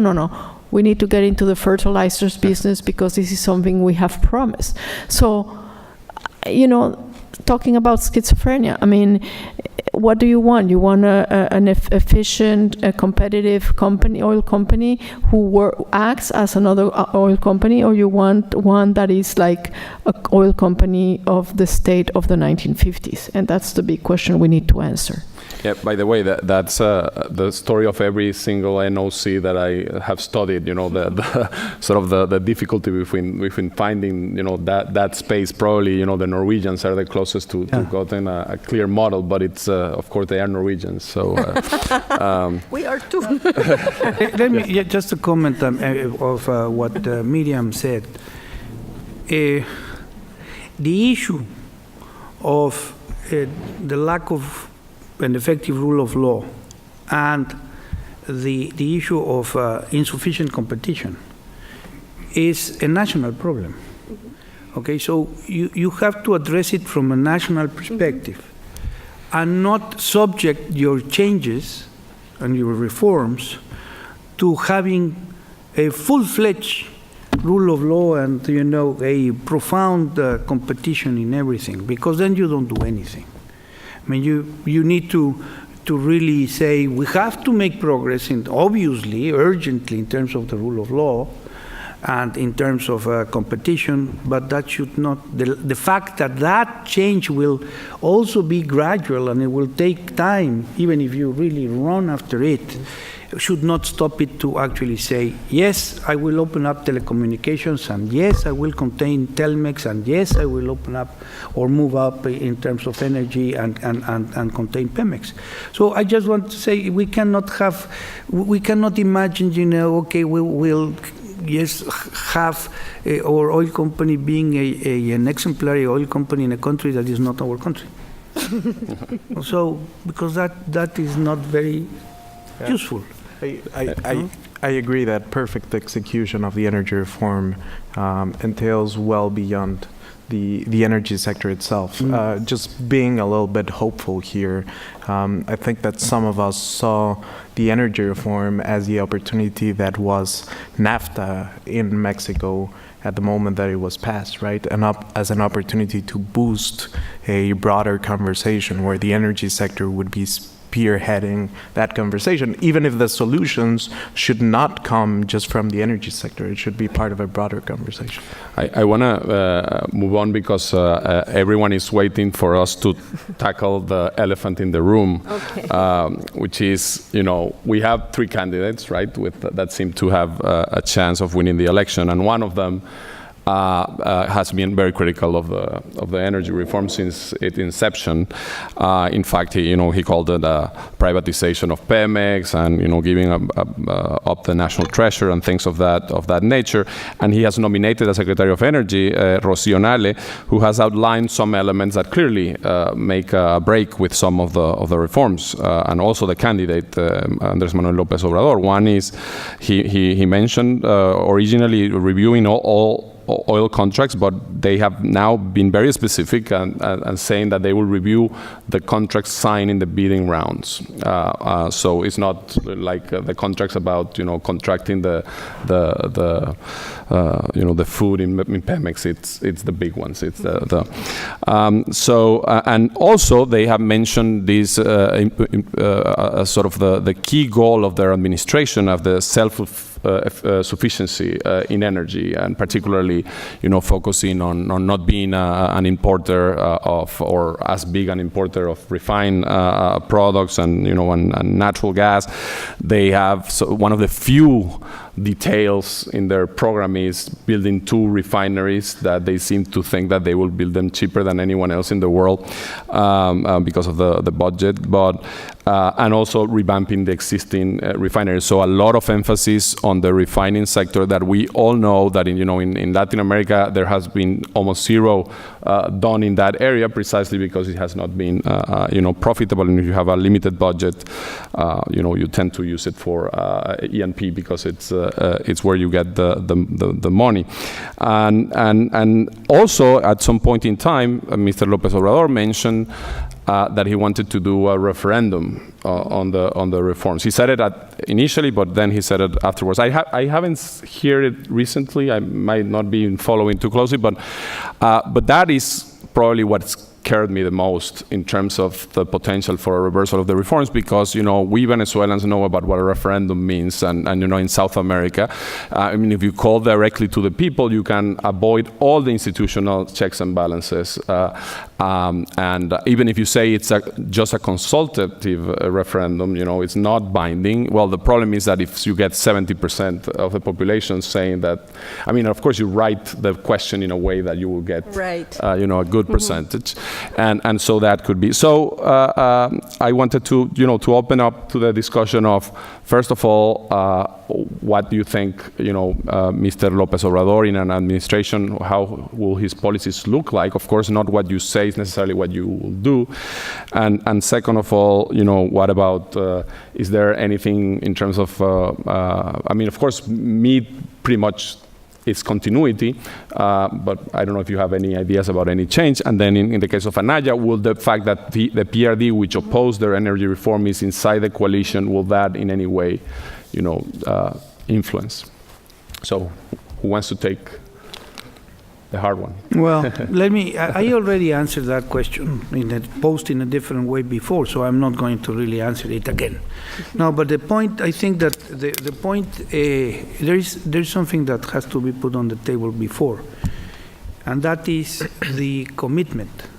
we need to get into the fertilizers business because this is something we have promised. So, talking about schizophrenia, I mean, what do you want? You want an efficient, competitive company, oil company who acts as another oil company, or you want one that is like an oil company of the state of the 1950s? And that's the big question we need to answer. Yeah, by the way, that's the story of every single NOC that I have studied, the sort of the difficulty between finding, that space. Probably, the Norwegians are the closest to gotten a clear model, but it's, of course, they are Norwegians, so. We are too. Let me just a comment of what Miriam said. The issue of the lack of an effective rule of law and the issue of insufficient competition is a national problem. Okay, so you have to address it from a national perspective and not subject your changes and your reforms to having a full-fledged rule of law and, a profound competition in everything, because then you don't do anything. I mean, you need to really say we have to make progress, obviously, urgently, in terms of the rule of law and in terms of competition, but that should not, the fact that change will also be gradual and it will take time, even if you really run after it, should not stop it to actually say, yes, I will open up telecommunications, and yes, I will contain Telmex, and yes, I will open up or move up in terms of energy and contain Pemex. So I just want to say we cannot imagine, okay, we'll yes, have our oil company being an exemplary oil company in a country that is not our country. So, because that is not very useful. I agree that perfect execution of the energy reform entails well beyond the energy sector itself. Just being a little bit hopeful here, I think that some of us saw the energy reform as the opportunity that was NAFTA in Mexico at the moment that it was passed, right? And as an opportunity to boost a broader conversation where the energy sector would be spearheading that conversation, even if the solutions should not come just from the energy sector. It should be part of a broader conversation. I want to move on because everyone is waiting for us to tackle the elephant in the room, which is, we have three candidates, right, that seem to have a chance of winning the election, and one of them has been very critical of the energy reform since its inception. In fact, he called it a privatization of Pemex and giving up the national treasure and things of that nature. And he has nominated a Secretary of Energy, Rocío Nale, who has outlined some elements that clearly make a break with some of the reforms, and also the candidate Andrés Manuel López Obrador. One is he mentioned originally reviewing all oil contracts, but they have now been very specific and saying that they will review the contracts signed in the bidding rounds. So it's not like the contracts about contracting the food in Pemex. It's the big ones. It's and also they have mentioned this sort of the key goal of their administration of the self-sufficiency in energy, and particularly, focusing on not being an importer or as big an importer of refined products and natural gas. They have one of the few details in their program is building 2 refineries that they seem to think that they will build them cheaper than anyone else in the world because of the budget, and also revamping the existing refineries. So a lot of emphasis on the refining sector that we all know that in Latin America there has been almost zero done in that area, precisely because it has not been profitable. And if you have a limited budget, you tend to use it for E&P because it's where you get the money. And also at some point in time, Mr. López Obrador mentioned that he wanted to do a referendum on the reforms. He said it initially, but then he said it afterwards. I haven't heard it recently. I might not be following too closely, but that is probably what's scared me the most in terms of the potential for a reversal of the reforms, because we Venezuelans know about what a referendum means, and in South America, if you call directly to the people, you can avoid all the institutional checks and balances, and even if you say it's just a consultative referendum, it's not binding. Well, the problem is that if you get 70% of the population saying that, of course you write the question in a way that you will get a good percentage. And so that could be. So I wanted to open up to the discussion of, first of all, what do you think Mr. López Obrador in an administration, how will his policies look like? Of course, not what you say is necessarily what you will do. And second of all, what about, is there anything in terms of, of course, meat pretty much its continuity, but I don't know if you have any ideas about any change. And then in the case of Anaya, will the fact that the PRD, which opposed their energy reform, is inside the coalition, will that in any way, influence? So who wants to take the hard one? Well, I already answered that question in a post in a different way before, so I'm not going to really answer it again. No, but the point, I think that the point, there's something that has to be put on the table before, and that is the commitment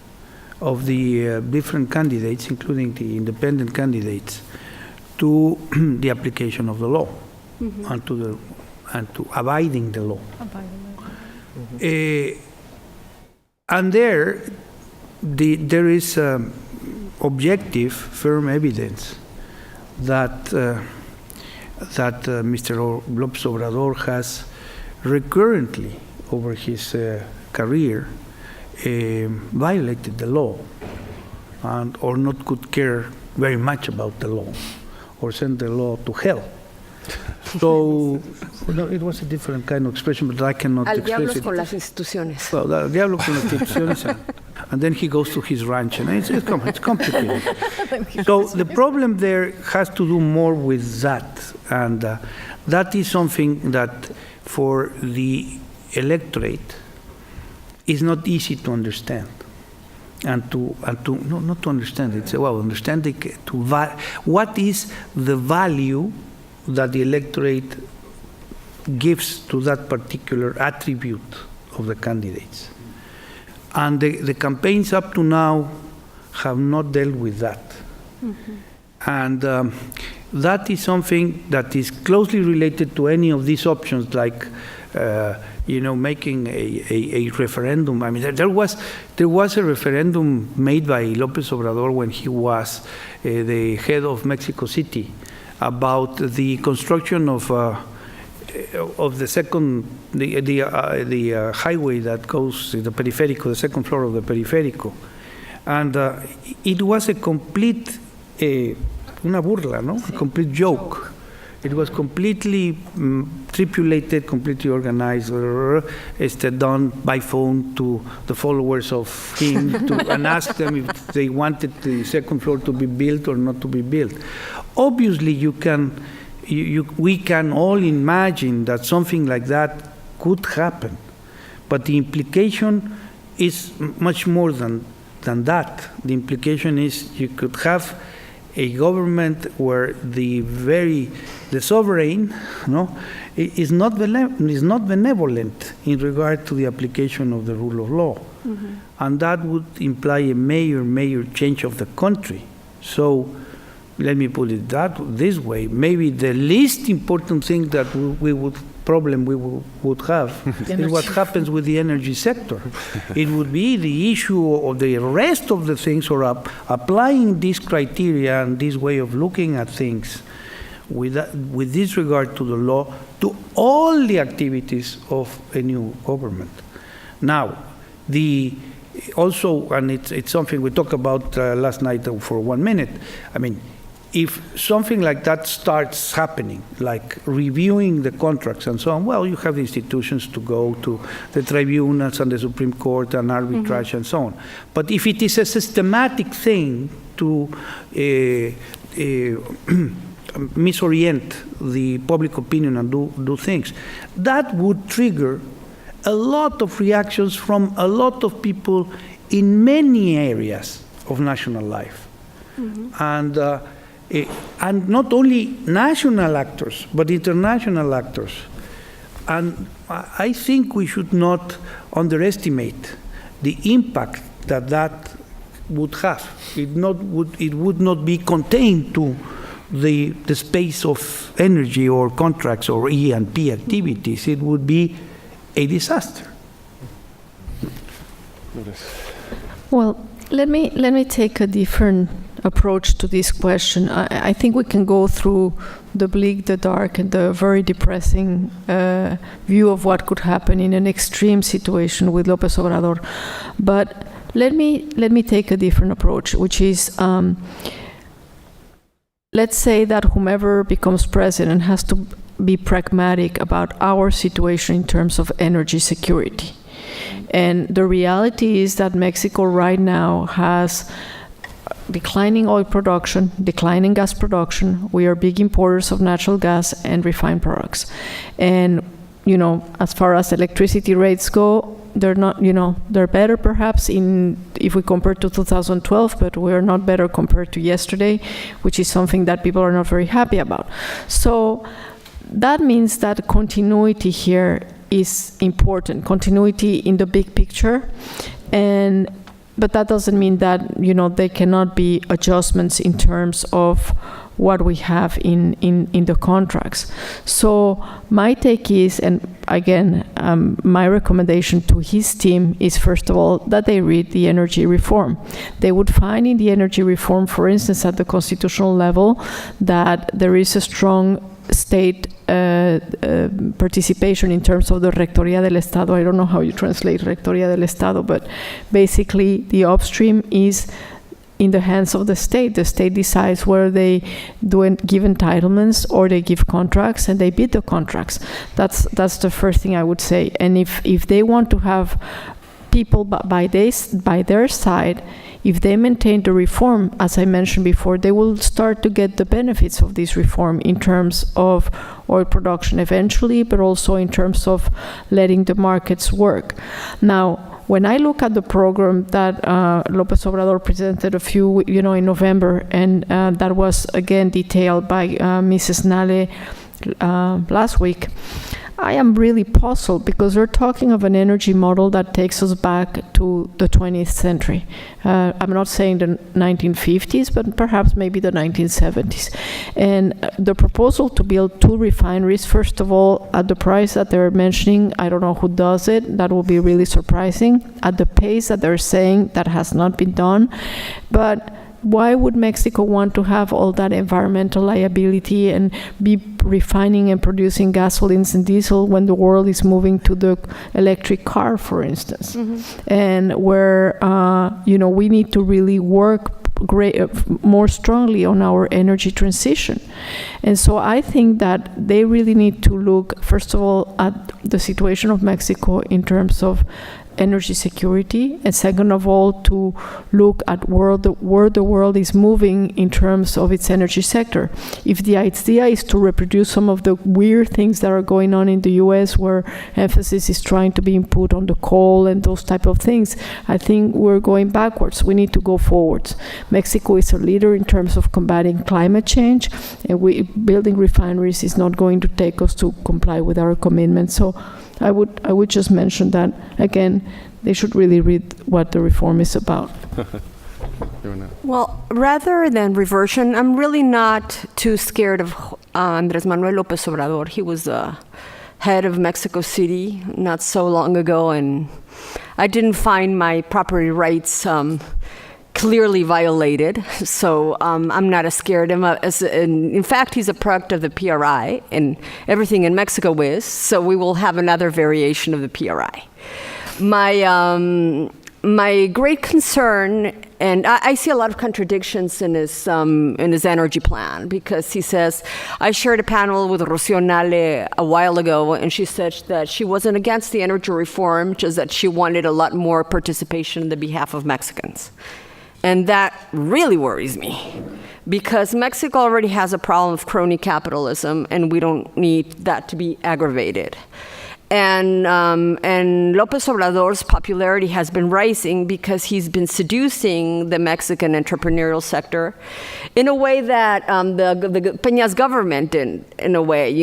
of the different candidates, including the independent candidates, to the application of the law, and to abiding the law. And there is objective, firm evidence that Mr. López Obrador has recurrently over his career violated the law or not could care very much about the law or send the law to hell. So, no, it was a different kind of expression, but I cannot express it. Con las instituciones. Well, el diablo con las instituciones, and then he goes to his ranch, and it's complicated. So the problem there has to do more with that, and that is something that for the electorate is not easy to understand. And not to understand, it's understanding what is the value that the electorate gives to that particular attribute of the candidates. And the campaigns up to now have not dealt with that. Mm-hmm. And that is something that is closely related to any of these options, like making a referendum. I mean, there was a referendum made by López Obrador when he was the head of Mexico City about the construction of the second the highway that goes the periférico, the second floor of the periférico, and it was a complete una burla, no? A complete joke. It was completely tripulated, completely organized, done by phone to the followers of him and ask them if they wanted the second floor to be built or not to be built. Obviously, we can all imagine that something like that could happen, but the implication is much more than that. The implication is you could have a government where the sovereign, is not benevolent in regard to the application of the rule of law, mm-hmm. and that would imply a major change of the country. So, let me put it this way: maybe the least important thing that we would have is what happens with the energy sector. It would be the issue of the rest of the things, or applying this criteria and this way of looking at things with this regard to the law to all the activities of a new government. Now, and it's something we talked about last night for 1 minute. I mean, if something like that starts happening, like reviewing the contracts and so on, well, you have institutions to go to, the tribunals and the Supreme Court and arbitrage, mm-hmm. and so on. But if it is a systematic thing to misorient the public opinion and do things, that would trigger a lot of reactions from a lot of people in many areas of national life. Mm-hmm. And not only national actors, but international actors. And I think we should not underestimate the impact that would have. It would not be contained to the space of energy or contracts or E&P activities. It would be a disaster. Well, let me take a different approach to this question. I think we can go through the bleak, the dark, and the very depressing view of what could happen in an extreme situation with López Obrador. But let me take a different approach, which is, let's say that whomever becomes president has to be pragmatic about our situation in terms of energy security. And the reality is that Mexico right now has declining oil production, declining gas production. We are big importers of natural gas and refined products. And, as far as electricity rates go, they're not, they're better perhaps if we compare to 2012, but we're not better compared to yesterday, which is something that people are not very happy about. So that means that continuity here is important, continuity in the big picture. But that doesn't mean that, there cannot be adjustments in terms of what we have in the contracts. So my take is, and again, my recommendation to his team is, first of all, that they read the energy reform. They would find in the energy reform, for instance, at the constitutional level, that there is a strong state participation in terms of the Rectoría del Estado. I don't know how you translate Rectoría del Estado, but basically the upstream is in the hands of the state. The state decides whether they give entitlements or they give contracts, and they bid the contracts. That's the first thing I would say. And if they want to have people by their side, if they maintain the reform, as I mentioned before, they will start to get the benefits of this reform in terms of oil production eventually, but also in terms of letting the markets work. Now, when I look at the program that López Obrador presented in November, and that was again detailed by Mrs. Nale last week, I am really puzzled because we're talking of an energy model that takes us back to the 20th century. I'm not saying the 1950s, but perhaps maybe the 1970s. And the proposal to build 2 refineries, first of all, at the price that they're mentioning, I don't know who does it, that will be really surprising. At the pace that they're saying, that has not been done. But why would Mexico want to have all that environmental liability and be refining and producing gasolines and diesel when the world is moving to the electric car, for instance? Mm-hmm. And where, we need to really work more strongly on our energy transition. And so I think that they really need to look, first of all, at the situation of Mexico in terms of energy security, and second of all, to look at where the world is moving in terms of its energy sector. If the idea is to reproduce some of the weird things that are going on in the US, where emphasis is trying to be put on the coal and those type of things, I think we're going backwards. We need to go forwards. Mexico is a leader in terms of combating climate change, and building refineries is not going to take us to comply with our commitments. So I would just mention that, again, they should really read what the reform is about. Well, rather than reversion, I'm really not too scared of Andrés Manuel López Obrador. He was the head of Mexico City not so long ago, and I didn't find my property rights clearly violated, so I'm not as scared. In fact, he's a product of the PRI, and everything in Mexico is, so we will have another variation of the PRI. My great concern, and I see a lot of contradictions in his energy plan, because he says, I shared a panel with Rocío Nale a while ago, and she said that she wasn't against the energy reform, just that she wanted a lot more participation on the behalf of Mexicans. And that really worries me, because Mexico already has a problem of crony capitalism, and we don't need that to be aggravated. And López Obrador's popularity has been rising because he's been seducing the Mexican entrepreneurial sector in a way that the Peña's government didn't, in a way,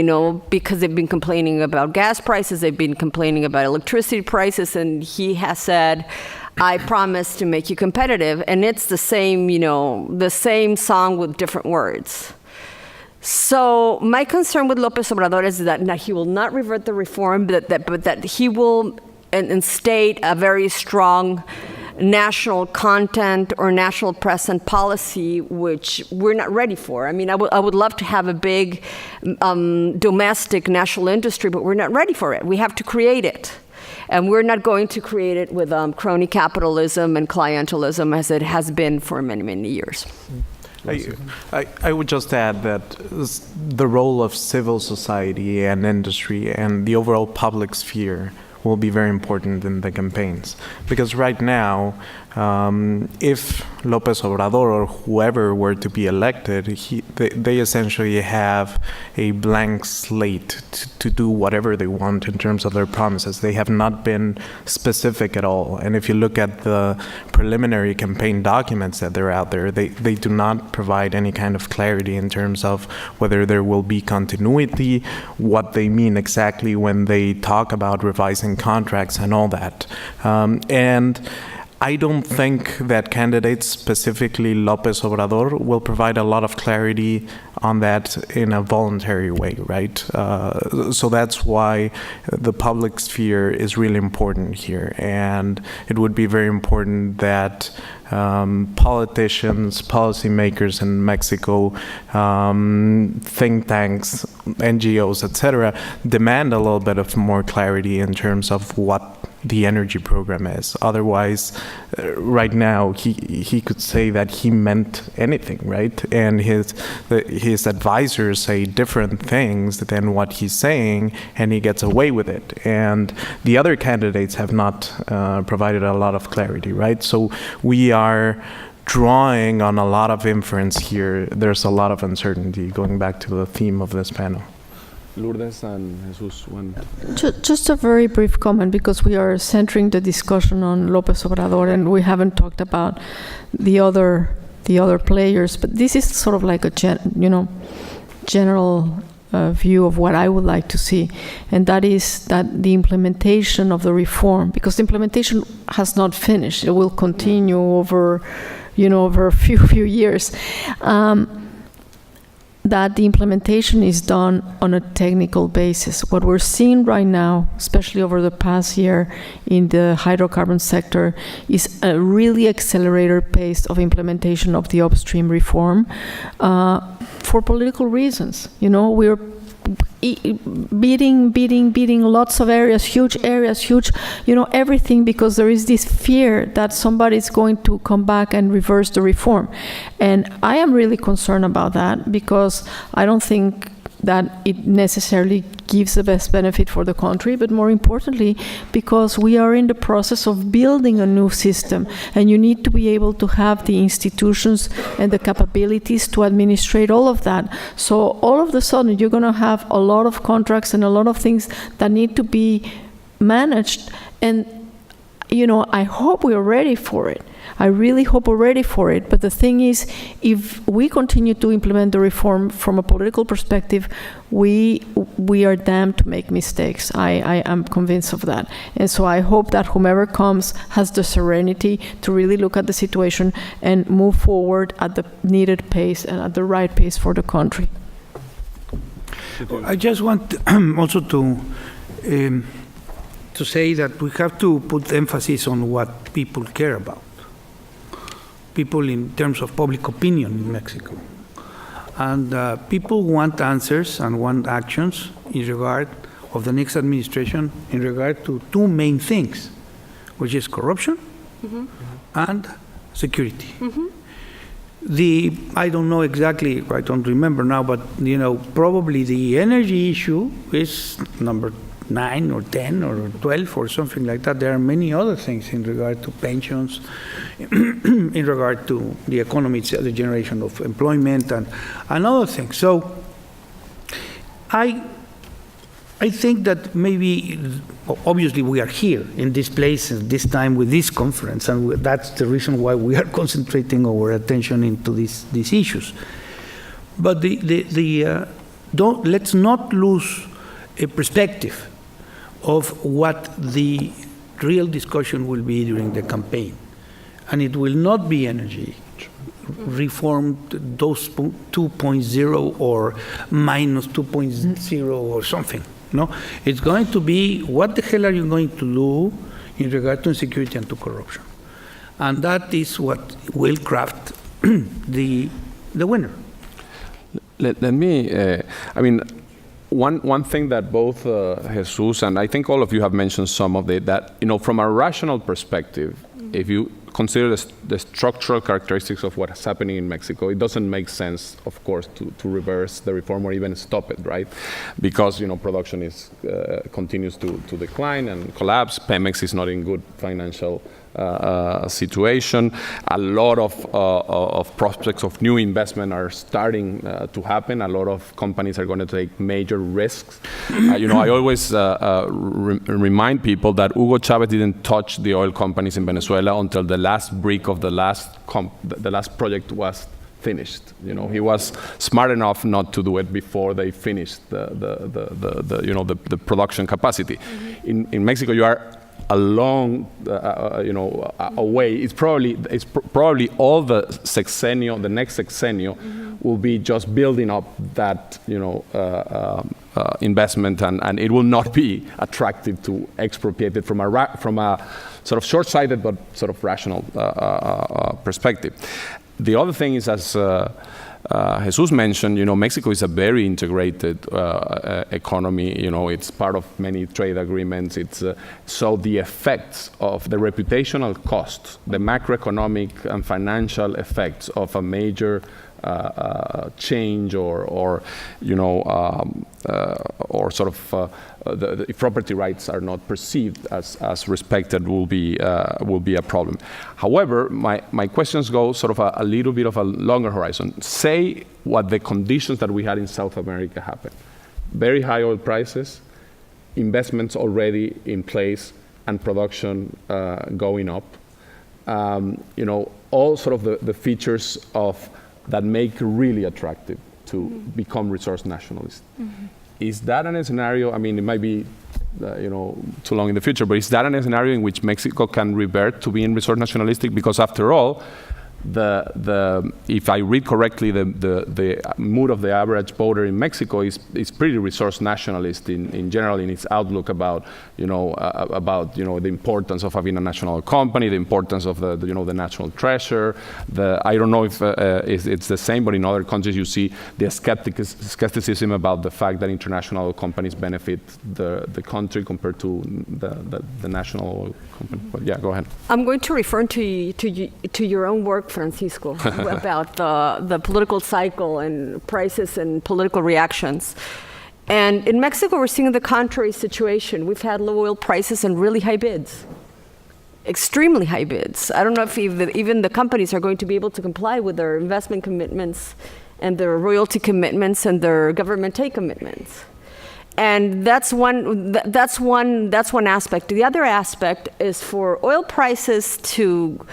because they've been complaining about gas prices, they've been complaining about electricity prices, and he has said, I promise to make you competitive. And it's the same, the same song with different words. So my concern with López Obrador is that he will not revert the reform, but that he will instate a very strong national content or national press and policy, which we're not ready for. I mean, I would love to have a big domestic national industry, but we're not ready for it. We have to create it. And we're not going to create it with crony capitalism and clientelism as it has been for many, many years. I would just add that the role of civil society and industry and the overall public sphere will be very important in the campaigns. Because right now, if López Obrador or whoever were to be elected, they essentially have a blank slate to do whatever they want in terms of their promises. They have not been specific at all. And if you look at the preliminary campaign documents that are out there, they do not provide any kind of clarity in terms of whether there will be continuity, what they mean exactly when they talk about revising contracts and all that. And I don't think that candidates, specifically López Obrador, will provide a lot of clarity on that in a voluntary way, right? So that's why the public sphere is really important here. And it would be very important that politicians, policymakers in Mexico, think tanks, NGOs, etc., demand a little bit of more clarity in terms of what the energy program is. Otherwise, right now, he could say that he meant anything, right? And his advisors say different things than what he's saying, and he gets away with it. And the other candidates have not provided a lot of clarity, right? So we are drawing on a lot of inference here. There's a lot of uncertainty, going back to the theme of this panel. Lourdes and Jesús want. Just a very brief comment, because we are centering the discussion on López Obrador and we haven't talked about the other players. But this is sort of like a general view of what I would like to see, and that is that the implementation of the reform, because the implementation has not finished, it will continue over a few years. That the implementation is done on a technical basis. What we're seeing right now, especially over the past year in the hydrocarbon sector, is a really accelerated pace of implementation of the upstream reform for political reasons. We're beating lots of areas, huge everything, because there is this fear that somebody's going to come back and reverse the reform. And I am really concerned about that, because I don't think that it necessarily gives the best benefit for the country, but more importantly, because we are in the process of building a new system, and you need to be able to have the institutions and the capabilities to administrate all of that. So all of a sudden, you're going to have a lot of contracts and a lot of things that need to be managed, and I hope we're ready for it. I really hope we're ready for it. But the thing is, if we continue to implement the reform from a political perspective, we are damned to make mistakes. I am convinced of that. And so I hope that whomever comes has the serenity to really look at the situation and move forward at the needed pace and at the right pace for the country. I just want also to say that we have to put emphasis on what people care about. People in terms of public opinion in Mexico. And people want answers and want actions in regard of the next administration in regard to two main things, which is corruption and security. I don't know exactly, I don't remember now, but probably the energy issue is number 9 or 10 or 12 or something like that. There are many other things in regard to pensions, in regard to the economy, the generation of employment and other things. So I think that maybe, obviously we are here in this place at this time with this conference, and that's the reason why we are concentrating our attention into these issues. But let's not lose a perspective of what the real discussion will be during the campaign. And it will not be energy reform, those 2.0 or minus 2.0 or something. No, it's going to be, what the hell are you going to do in regard to insecurity and to corruption? And that is what will craft the winner. Let me, One thing that both Jesús and I think all of you have mentioned some of it, that from a rational perspective, if you consider the structural characteristics of what's happening in Mexico, it doesn't make sense, of course, to reverse the reform or even stop it, right? Because production continues to decline and collapse. Pemex is not in good financial situation. A lot of prospects of new investment are starting to happen. A lot of companies are going to take major risks. I always remind people that Hugo Chavez didn't touch the oil companies in Venezuela until the last brick of the last project was finished. He was smart enough not to do it before they finished the production capacity. In Mexico, you are a long, away. It's probably all the sexennial, the next sexennial, will be just building up that, investment, and it will not be attractive to expropriate it from a sort of short-sighted but sort of rational perspective. The other thing is, as Jesus mentioned, Mexico is a very integrated economy. It's part of many trade agreements. So the effects of the reputational costs, the macroeconomic and financial effects of a major change or if property rights are not perceived as respected, will be a problem. However, my questions go sort of a little bit of a longer horizon. Say what the conditions that we had in South America happen. Very high oil prices, investments already in place, and production going up. All sort of the features that make it really attractive to become resource nationalist. Is that a scenario? I mean, it might be too long in the future, but is that a scenario in which Mexico can revert to being resource nationalistic? Because after all, if I read correctly, the mood of the average voter in Mexico is pretty resource nationalist in general in its outlook about the importance of having a national company, the importance of the national treasure. I don't know if it's the same, but in other countries you see the skepticism about the fact that international companies benefit the country compared to the national company. But yeah, go ahead. I'm going to refer to your own work, Francisco, about the political cycle and prices and political reactions. And in Mexico, we're seeing the contrary situation. We've had low oil prices and really high bids, extremely high bids. I don't know if even the companies are going to be able to comply with their investment commitments and their royalty commitments and their government take commitments. And that's one aspect. The other aspect is for oil prices to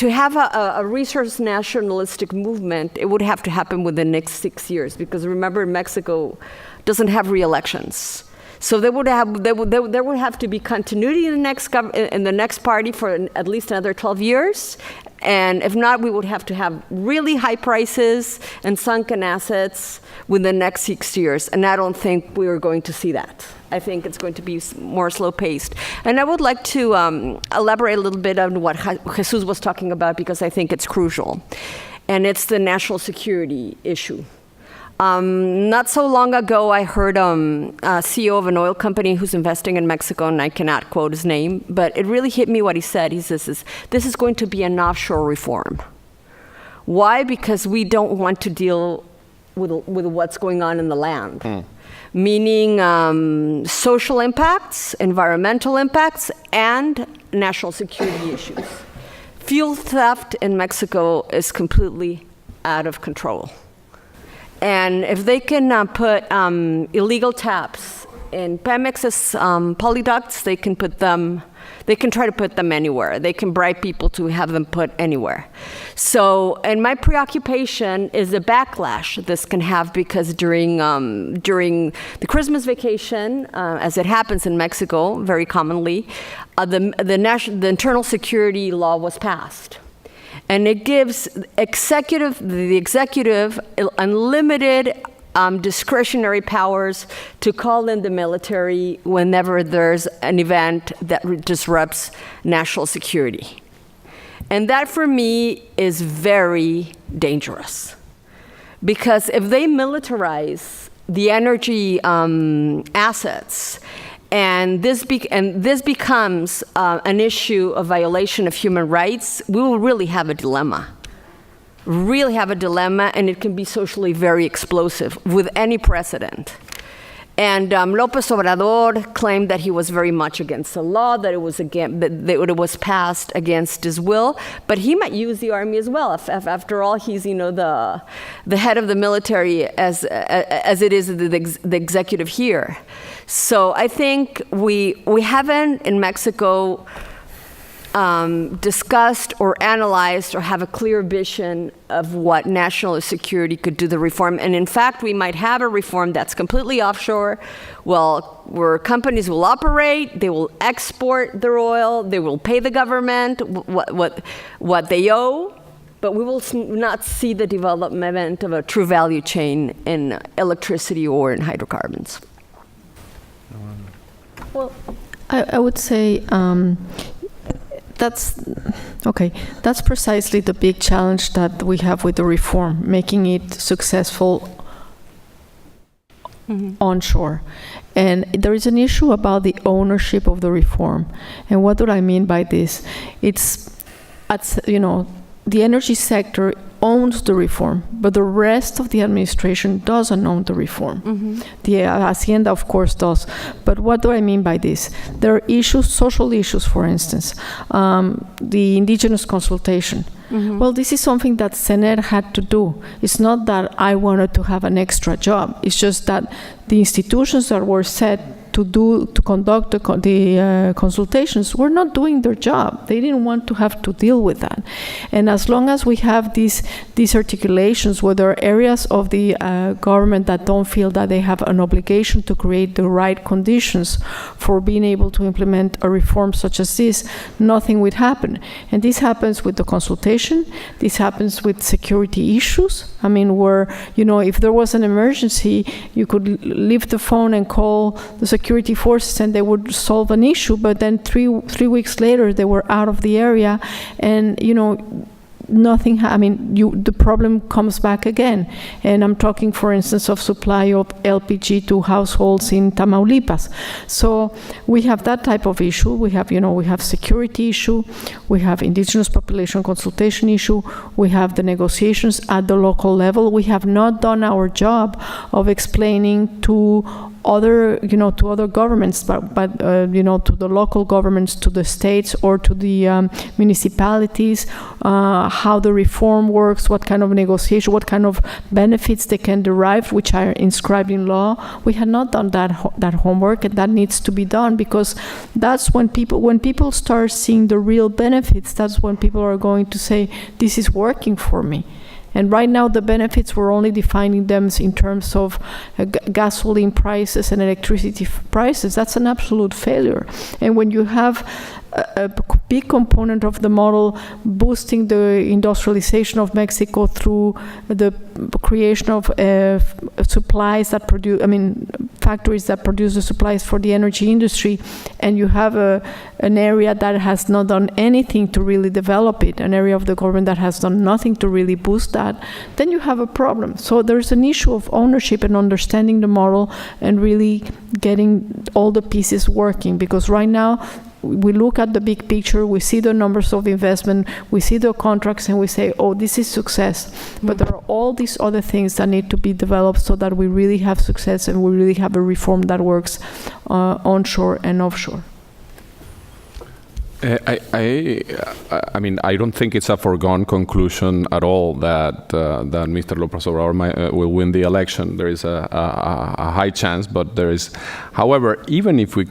have a resource nationalistic movement. It would have to happen within the next 6 years, because remember, Mexico doesn't have re-elections. So there would have to be continuity in the next party for at least another 12 years. And if not, we would have to have really high prices and sunken assets within the next 6 years. And I don't think we are going to see that. I think it's going to be more slow-paced. And I would like to elaborate a little bit on what Jesus was talking about, because I think it's crucial. And it's the national security issue. Not so long ago, I heard a CEO of an oil company who's investing in Mexico, and I cannot quote his name, but it really hit me what he said. He says, this is going to be an offshore reform. Why? Because we don't want to deal with what's going on in the land. Meaning social impacts, environmental impacts, and national security issues. Fuel theft in Mexico is completely out of control. And if they can put illegal taps in Pemex's polyducts, they can try to put them anywhere. They can bribe people to have them put anywhere. So, and my preoccupation is the backlash this can have, because during the Christmas vacation, as it happens in Mexico very commonly, the internal security law was passed. And it gives the executive unlimited discretionary powers to call in the military whenever there's an event that disrupts national security. And that, for me, is very dangerous. Because if they militarize the energy assets, and this becomes an issue of violation of human rights, we will really have a dilemma. And it can be socially very explosive with any precedent. And López Obrador claimed that he was very much against the law, that it was passed against his will, but he might use the army as well. After all, he's the head of the military as it is the executive here. So I think we haven't in Mexico discussed or analyzed or have a clear vision of what national security could do the reform. And in fact, we might have a reform that's completely offshore, where companies will operate, they will export their oil, they will pay the government what they owe, but we will not see the development of a true value chain in electricity or in hydrocarbons. Well, I would say that's precisely the big challenge that we have with the reform, making it successful onshore. And there is an issue about the ownership of the reform. And what do I mean by this? It's, the energy sector owns the reform, but the rest of the administration doesn't own the reform. The Hacienda, of course, does. But what do I mean by this? There are issues, social issues, for instance, the indigenous consultation. Well, this is something that CENER had to do. It's not that I wanted to have an extra job. It's just that the institutions that were set to conduct the consultations were not doing their job. They didn't want to have to deal with that. And as long as we have these articulations, where there are areas of the government that don't feel that they have an obligation to create the right conditions for being able to implement a reform such as this, nothing would happen. And this happens with the consultation. This happens with security issues. I mean, where, if there was an emergency, you could lift the phone and call the security forces and they would solve an issue, but then three weeks later they were out of the area, and nothing. The problem comes back again. And I'm talking, for instance, of supply of LPG to households in Tamaulipas. So we have that type of issue. We have security issue. We have indigenous population consultation issue. We have the negotiations at the local level. We have not done our job of explaining to other governments, but to the local governments, to the states, or to the municipalities, how the reform works, what kind of negotiation, what kind of benefits they can derive, which are inscribed in law. We had not done that homework, and that needs to be done, because that's when people start seeing the real benefits, that's when people are going to say, this is working for me. And right now, the benefits, we're only defining them in terms of gasoline prices and electricity prices. That's an absolute failure. And when you have a big component of the model boosting the industrialization of Mexico through the creation of supplies that produce, factories that produce the supplies for the energy industry, and you have an area that has not done anything to really develop it, an area of the government that has done nothing to really boost that, then you have a problem. So there's an issue of ownership and understanding the model and really getting all the pieces working, because right now, we look at the big picture, we see the numbers of investment, we see the contracts, and we say, oh, this is success. But there are all these other things that need to be developed so that we really have success and we really have a reform that works onshore and offshore. I don't think it's a foregone conclusion at all that Mr. López Obrador will win the election. There is a high chance, but there is, however, even if we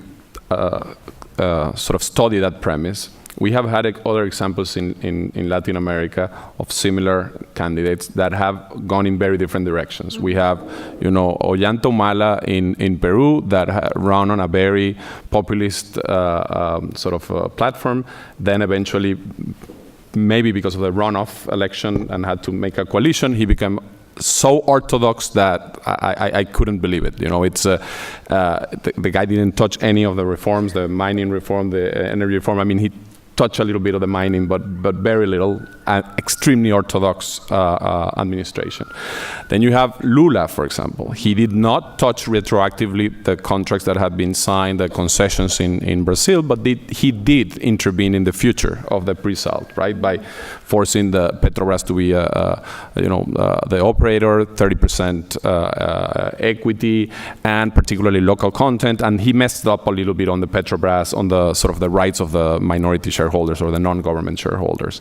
sort of study that premise, we have had other examples in Latin America of similar candidates that have gone in very different directions. We have, Ollanta Humala in Peru that run on a very populist platform, then eventually, maybe because of the runoff election and had to make a coalition, he became so orthodox that I couldn't believe it. It's the guy didn't touch any of the reforms, the mining reform, the energy reform. He touched a little bit of the mining, but very little, extremely orthodox administration. Then you have Lula, for example. He did not touch retroactively the contracts that had been signed, the concessions in Brazil, but he did intervene in the future of the pre-salt, right, by forcing the Petrobras to be, the operator, 30% equity, and particularly local content. And he messed up a little bit on the Petrobras, on the sort of the rights of the minority shareholders or the non-government shareholders.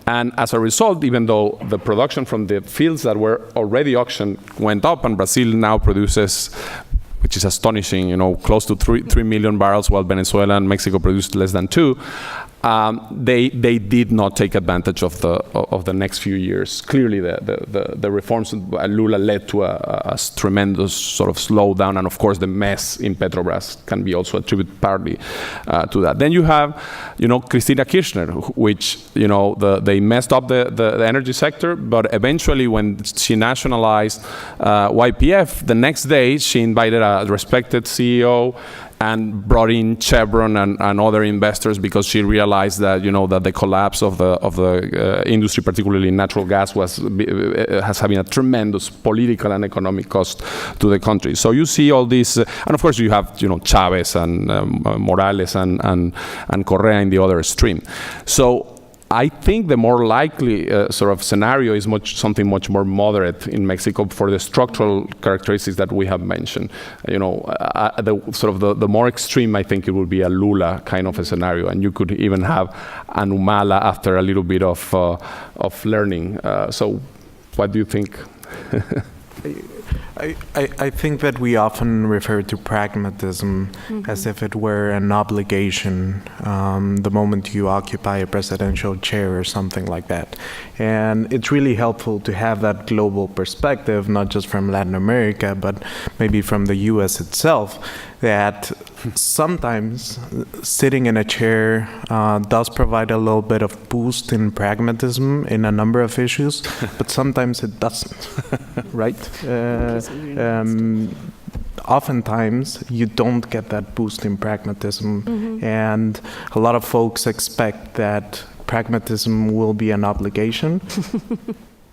And as a result, even though the production from the fields that were already auctioned went up, and Brazil now produces, which is astonishing, close to 3 million barrels, while Venezuela and Mexico produced less than 2, they did not take advantage of the next few years. Clearly, the reforms of Lula led to a tremendous sort of slowdown, and of course, the mess in Petrobras can be also attributed partly to that. Then you have, Cristina Kirchner, which they messed up the energy sector, but eventually, when she nationalized YPF, the next day she invited a respected CEO and brought in Chevron and other investors, because she realized that that the collapse of the industry, particularly natural gas, has having a tremendous political and economic cost to the country. So you see all these, and of course you have Chavez and Morales and Correa in the other extreme. So I think the more likely sort of scenario is something much more moderate in Mexico for the structural characteristics that we have mentioned. The more extreme, I think it would be a Lula kind of a scenario, and you could even have an Humala after a little bit of learning. So, what do you think? I think that we often refer to pragmatism as if it were an obligation the moment you occupy a presidential chair or something like that. And it's really helpful to have that global perspective, not just from Latin America, but maybe from the US itself, that sometimes sitting in a chair does provide a little bit of boost in pragmatism in a number of issues, but sometimes it doesn't, right? Oftentimes you don't get that boost in pragmatism, and a lot of folks expect that pragmatism will be an obligation.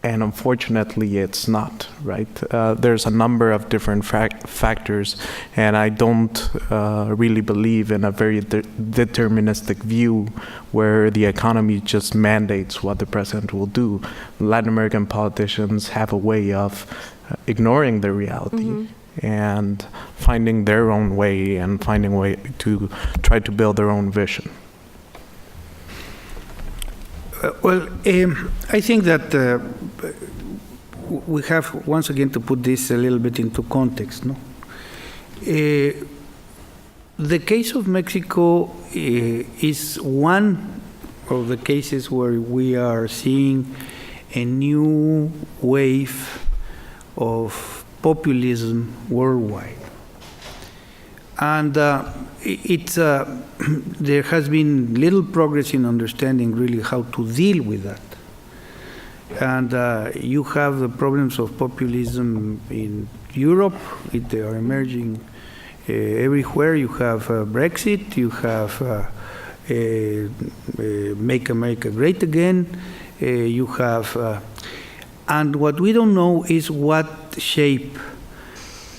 And unfortunately, it's not, right? There's a number of different factors, and I don't really believe in a very deterministic view where the economy just mandates what the president will do. Latin American politicians have a way of ignoring the reality and finding their own way and finding a way to try to build their own vision. I think that we have once again to put this a little bit into context. No, the case of Mexico is one of the cases where we are seeing a new wave of populism worldwide, and there has been little progress in understanding really how to deal with that. And you have the problems of populism in Europe. They are emerging everywhere. You have Brexit. You have Make America Great Again. You have, and what we don't know is what shape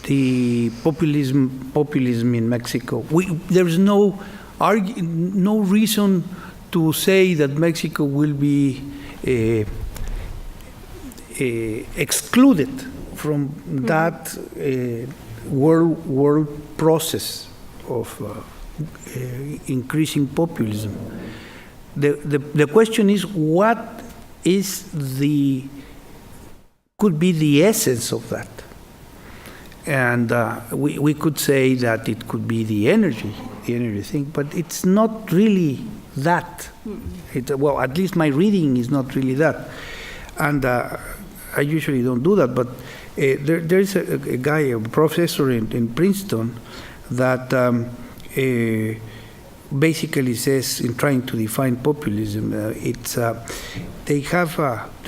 the populism in Mexico. There's no reason to say that Mexico will be excluded from that world process of increasing populism. The question is, what is could be the essence of that? And we could say that it could be the energy thing, but it's not really that. Well, at least my reading is not really that. And I usually don't do that, but there's a guy, a professor in Princeton, that basically says, in trying to define populism, the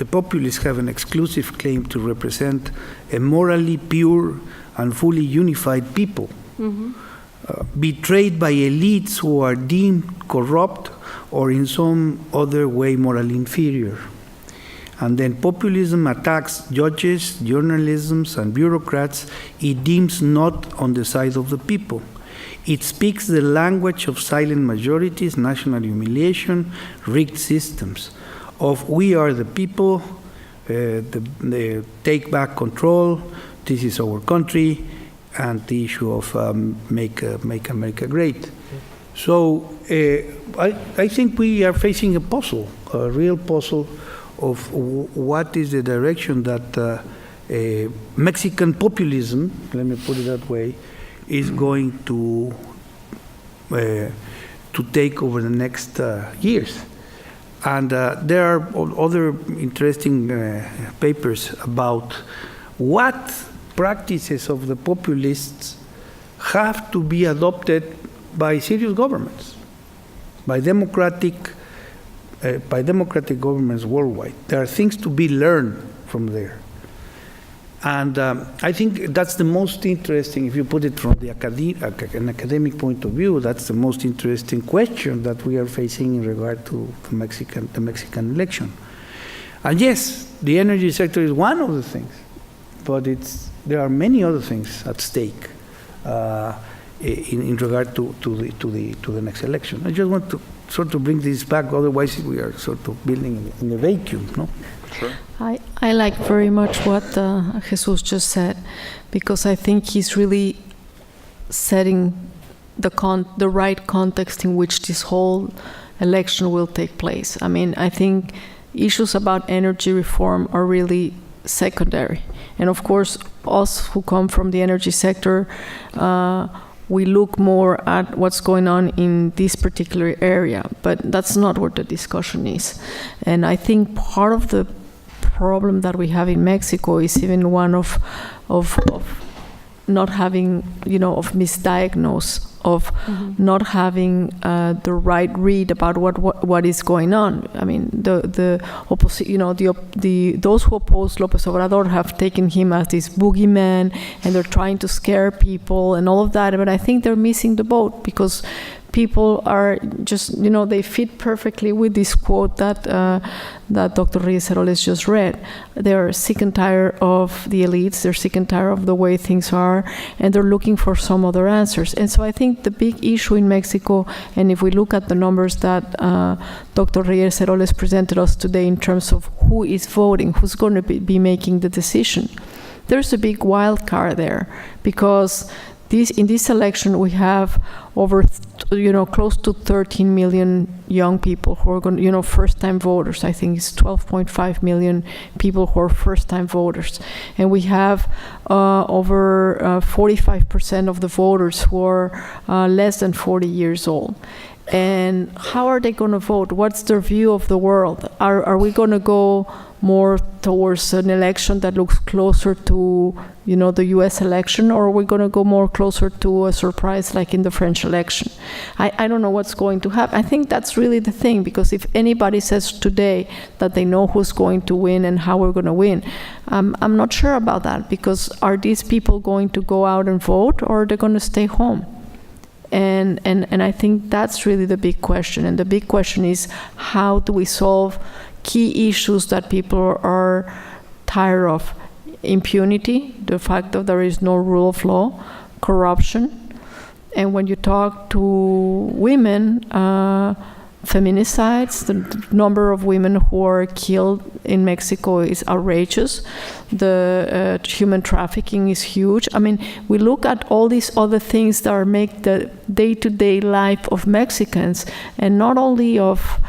populists have an exclusive claim to represent a morally pure and fully unified people, betrayed by elites who are deemed corrupt or in some other way morally inferior. And then populism attacks judges, journalists, and bureaucrats it deems not on the side of the people. It speaks the language of silent majorities, national humiliation, rigged systems, of we are the people, the take back control, this is our country, and the issue of make America great. So I think we are facing a puzzle, a real puzzle of what is the direction that Mexican populism, let me put it that way, is going to to take over the next years. And there are other interesting papers about what practices of the populists have to be adopted by serious governments, by democratic governments worldwide. There are things to be learned from there. And I think that's the most interesting, if you put it from the an academic point of view, that's the most interesting question that we are facing in regard to the Mexican election. And yes, the energy sector is one of the things, but there are many other things at stake in regard to the next election. I just want to sort of bring this back, otherwise we are sort of building in a vacuum, no? Sure. I like very much what Jesus just said, because I think he's really setting the right context in which this whole election will take place. I mean, I think issues about energy reform are really secondary. And of course, us who come from the energy sector, we look more at what's going on in this particular area, but that's not what the discussion is. And I think part of the problem that we have in Mexico is even one of not having, of misdiagnose, of not having the right read about what is going on. I mean, the opposite, those who oppose López Obrador have taken him as this boogeyman, and they're trying to scare people and all of that. But I think they're missing the boat, because people are just, they fit perfectly with this quote that Dr. Reyes Heroles just read. They're sick and tired of the elites, they're sick and tired of the way things are, and they're looking for some other answers. And so I think the big issue in Mexico, and if we look at the numbers that Dr. Reyes Heroles presented us today in terms of who is voting, who's going to be making the decision, there's a big wild card there, because in this election, we have over, close to 13 million young people who are going, first-time voters. I think it's 12.5 million people who are first-time voters, and we have over 45% of the voters who are less than 40 years old. And how are they going to vote? What's their view of the world? Are we going to go more towards an election that looks closer to, the U.S. election, or are we going to go more closer to a surprise like in the French election? I don't know what's going to happen. I think that's really the thing, because if anybody says today that they know who's going to win and how we're going to win, I'm not sure about that, because are these people going to go out and vote, or are they going to stay home? And I think that's really the big question. And the big question is, how do we solve key issues that people are tired of? Impunity, the fact that there is no rule of law, corruption. And when you talk to women, feminicides, the number of women who are killed in Mexico is outrageous. The human trafficking is huge. I mean, we look at all these other things that make the day-to-day life of Mexicans, and not only of,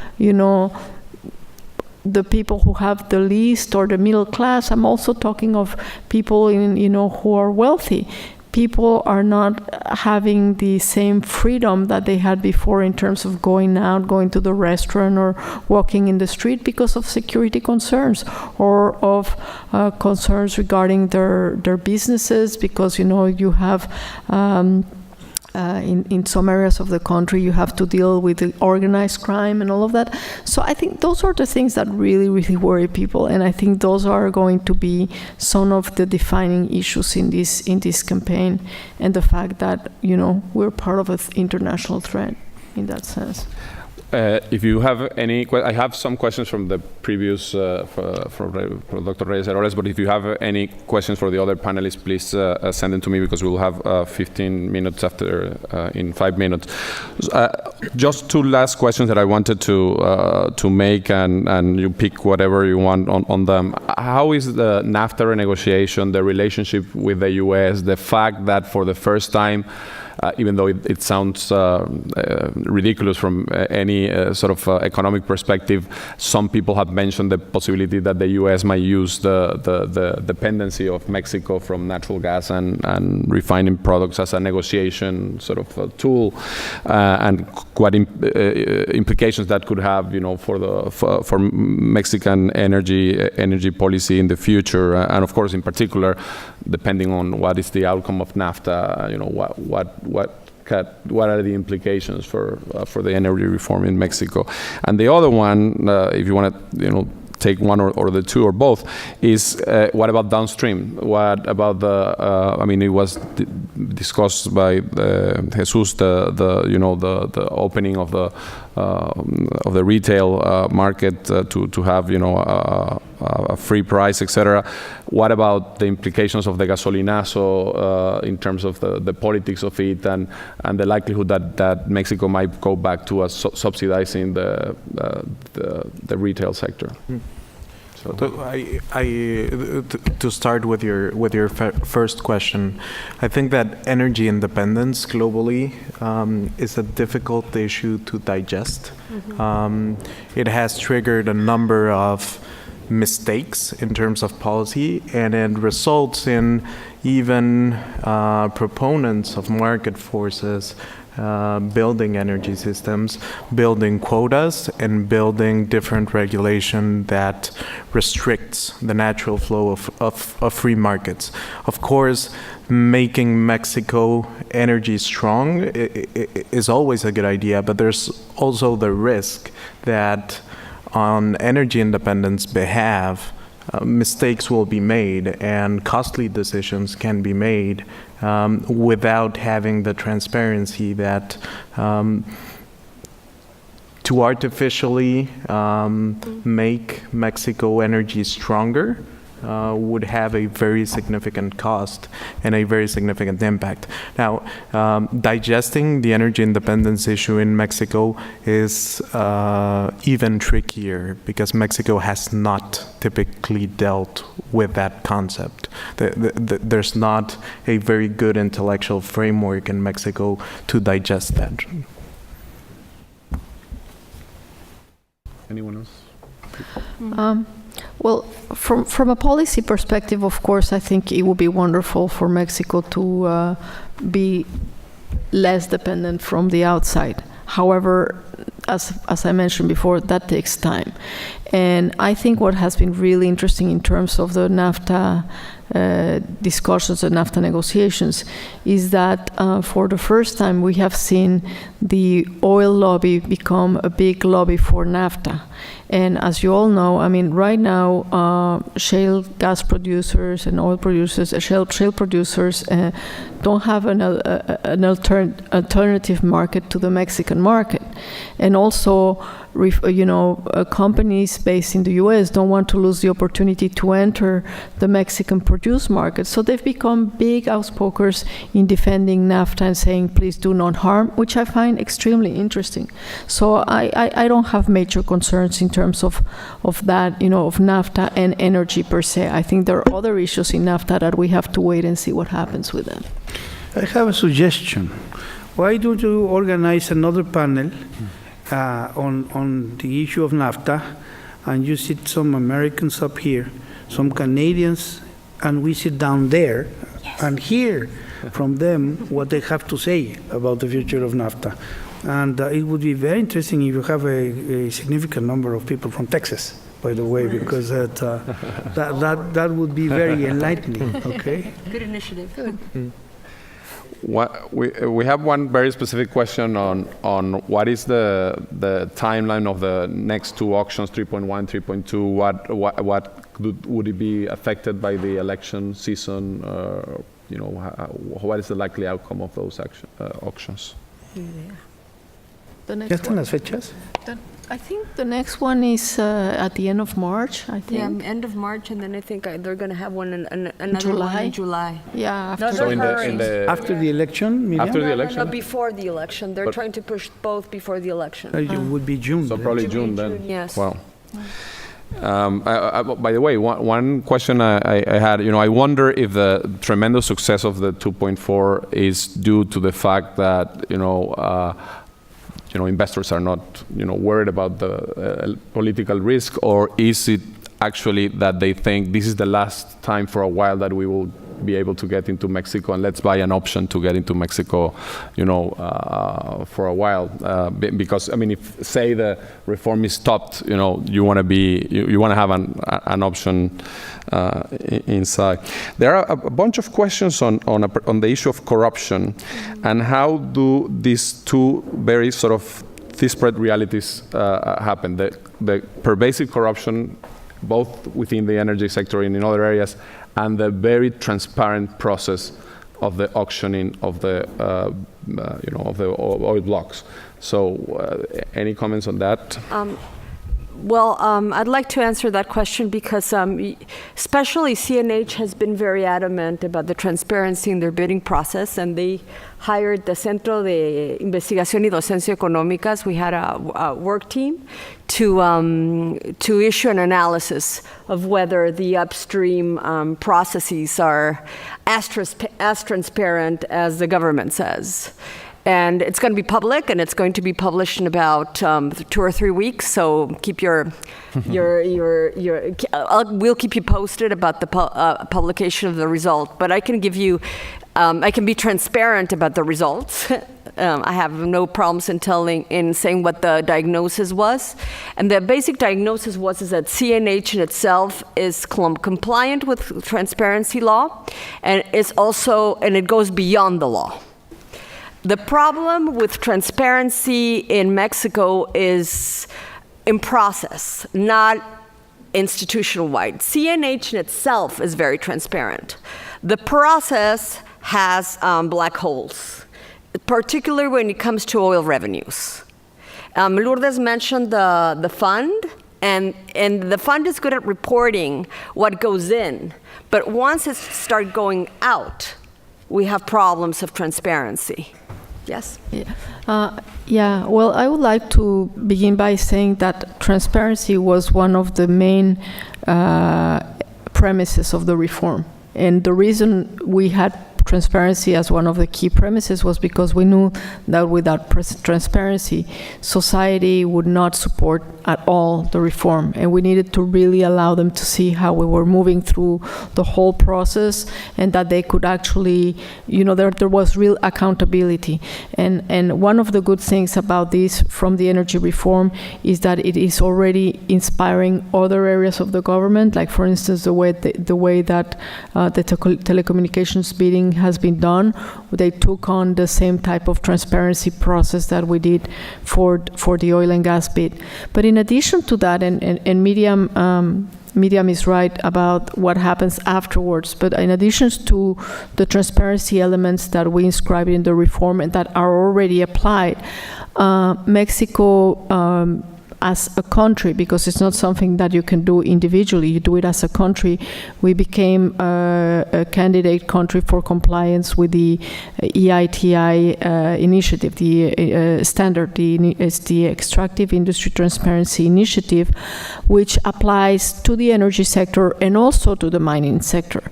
the people who have the least or the middle class. I'm also talking of people who are wealthy. People are not having the same freedom that they had before in terms of going out, going to the restaurant, or walking in the street because of security concerns, or of concerns regarding their businesses, because you have in some areas of the country you have to deal with the organized crime and all of that. So I think those are the things that really, really worry people, and I think those are going to be some of the defining issues in this campaign, and the fact that we're part of an international threat in that sense. If you have any, I have some questions from the previous, from Dr. Reyes Heroles, but if you have any questions for the other panelists, please send them to me, because we'll have 15 minutes after, in 5 minutes. Just two last questions that I wanted to make, and you pick whatever you want on them. How is the NAFTA renegotiation, the relationship with the U.S., the fact that for the first time, even though it sounds ridiculous from any sort of economic perspective. Some people have mentioned the possibility that the U.S. might use the dependency of Mexico from natural gas and refining products as a negotiation sort of tool, and what implications that could have, for Mexican energy policy in the future, and of course, in particular, depending on what is the outcome of NAFTA, what are the implications for the energy reform in Mexico? And the other one, if you want to, take one or the two or both, is what about downstream? What about it was discussed by Jesus, the opening of the retail market to have a free price, etc. What about the implications of the gasolinazo in terms of the politics of it and the likelihood that Mexico might go back to subsidizing the retail sector? So to start with your first question, I think that energy independence globally is a difficult issue to digest. It has triggered a number of mistakes in terms of policy, and it results in even proponents of market forces building energy systems, building quotas, and building different regulation that restricts the natural flow of free markets. Of course, making Mexico energy strong is always a good idea, but there's also the risk that on energy independence behalf, mistakes will be made and costly decisions can be made without having the transparency that to artificially make Mexico energy stronger would have a very significant cost and a very significant impact. Now, digesting the energy independence issue in Mexico is even trickier because Mexico has not typically dealt with that concept. There's not a very good intellectual framework in Mexico to digest that. Anyone else? Well, from a policy perspective, of course, I think it would be wonderful for Mexico to be less dependent from the outside. However, as I mentioned before, that takes time. And I think what has been really interesting in terms of the NAFTA discussions and NAFTA negotiations is that for the first time we have seen the oil lobby become a big lobby for NAFTA. And as you all know, I mean, right now, shale gas producers and oil producers, shale producers don't have an alternative market to the Mexican market. And also, companies based in the U.S. don't want to lose the opportunity to enter the Mexican produce market. So they've become big outspokers in defending NAFTA and saying, please do not harm, which I find extremely interesting. So I don't have major concerns in terms of that, of NAFTA and energy per se. I think there are other issues in NAFTA that we have to wait and see what happens with them. I have a suggestion. Why don't you organize another panel on the issue of NAFTA, and you sit some Americans up here, some Canadians, and we sit down there and hear from them what they have to say about the future of NAFTA. And it would be very interesting if you have a significant number of people from Texas, by the way, because that would be very enlightening, okay? Good initiative. Good. We have one very specific question on what is the timeline of the next two auctions, 3.1, 3.2. What would it be affected by the election season? What is the likely outcome of those auctions? The next ¿Ya están las fechas? I think the next one is at the end of March, I think. Yeah, end of March, and then I think they're going to have another July? one in July. Yeah, after, So in the After the election, Miriam? after the election? No, before the election. They're trying to push both before the election. It would be June. So then. probably June then. Yes. Wow. By the way, one question I had, I wonder if the tremendous success of the 2.4 is due to the fact that, investors are not, worried about the political risk, or is it actually that they think this is the last time for a while that we will be able to get into Mexico, and let's buy an option to get into Mexico, for a while, because if say the reform is stopped, you want to have an option inside. There are a bunch of questions on the issue of corruption, and how do these two very sort of disparate realities happen? The pervasive corruption, both within the energy sector and in other areas, and the very transparent process of the auctioning of the oil blocks. So, any comments on that? I'd like to answer that question because especially CNH has been very adamant about the transparency in their bidding process, and they hired the Centro de Investigación y Docencia Económicas. We had a work team to issue an analysis of whether the upstream processes are as transparent as the government says. And it's going to be public, and it's going to be published in about 2 or 3 weeks. So keep we'll keep you posted about the publication of the result. But I can give you, I can be transparent about the results. I have no problems in saying what the diagnosis was. And the basic diagnosis is that CNH in itself is compliant with transparency law, and it goes beyond the law. The problem with transparency in Mexico is in process, not institutional-wide. CNH in itself is very transparent. The process has black holes, particularly when it comes to oil revenues. Lourdes mentioned the fund, and the fund is good at reporting what goes in, but once it starts going out, we have problems of transparency. Yes? Yeah, well, I would like to begin by saying that transparency was one of the main premises of the reform. And the reason we had transparency as one of the key premises was because we knew that without transparency, society would not support at all the reform, and we needed to really allow them to see how we were moving through the whole process, and that they could actually, there was real accountability. And one of the good things about this from the energy reform is that it is already inspiring other areas of the government, like for instance the way that the telecommunications bidding has been done. They took on the same type of transparency process that we did for the oil and gas bid. But in addition to that, and Miriam is right about what happens afterwards, but in addition to the transparency elements that we inscribed in the reform and that are already applied, Mexico as a country, because it's not something that you can do individually, you do it as a country. We became a candidate country for compliance with the EITI initiative, the standard, it's the Extractive Industry Transparency Initiative, which applies to the energy sector and also to the mining sector.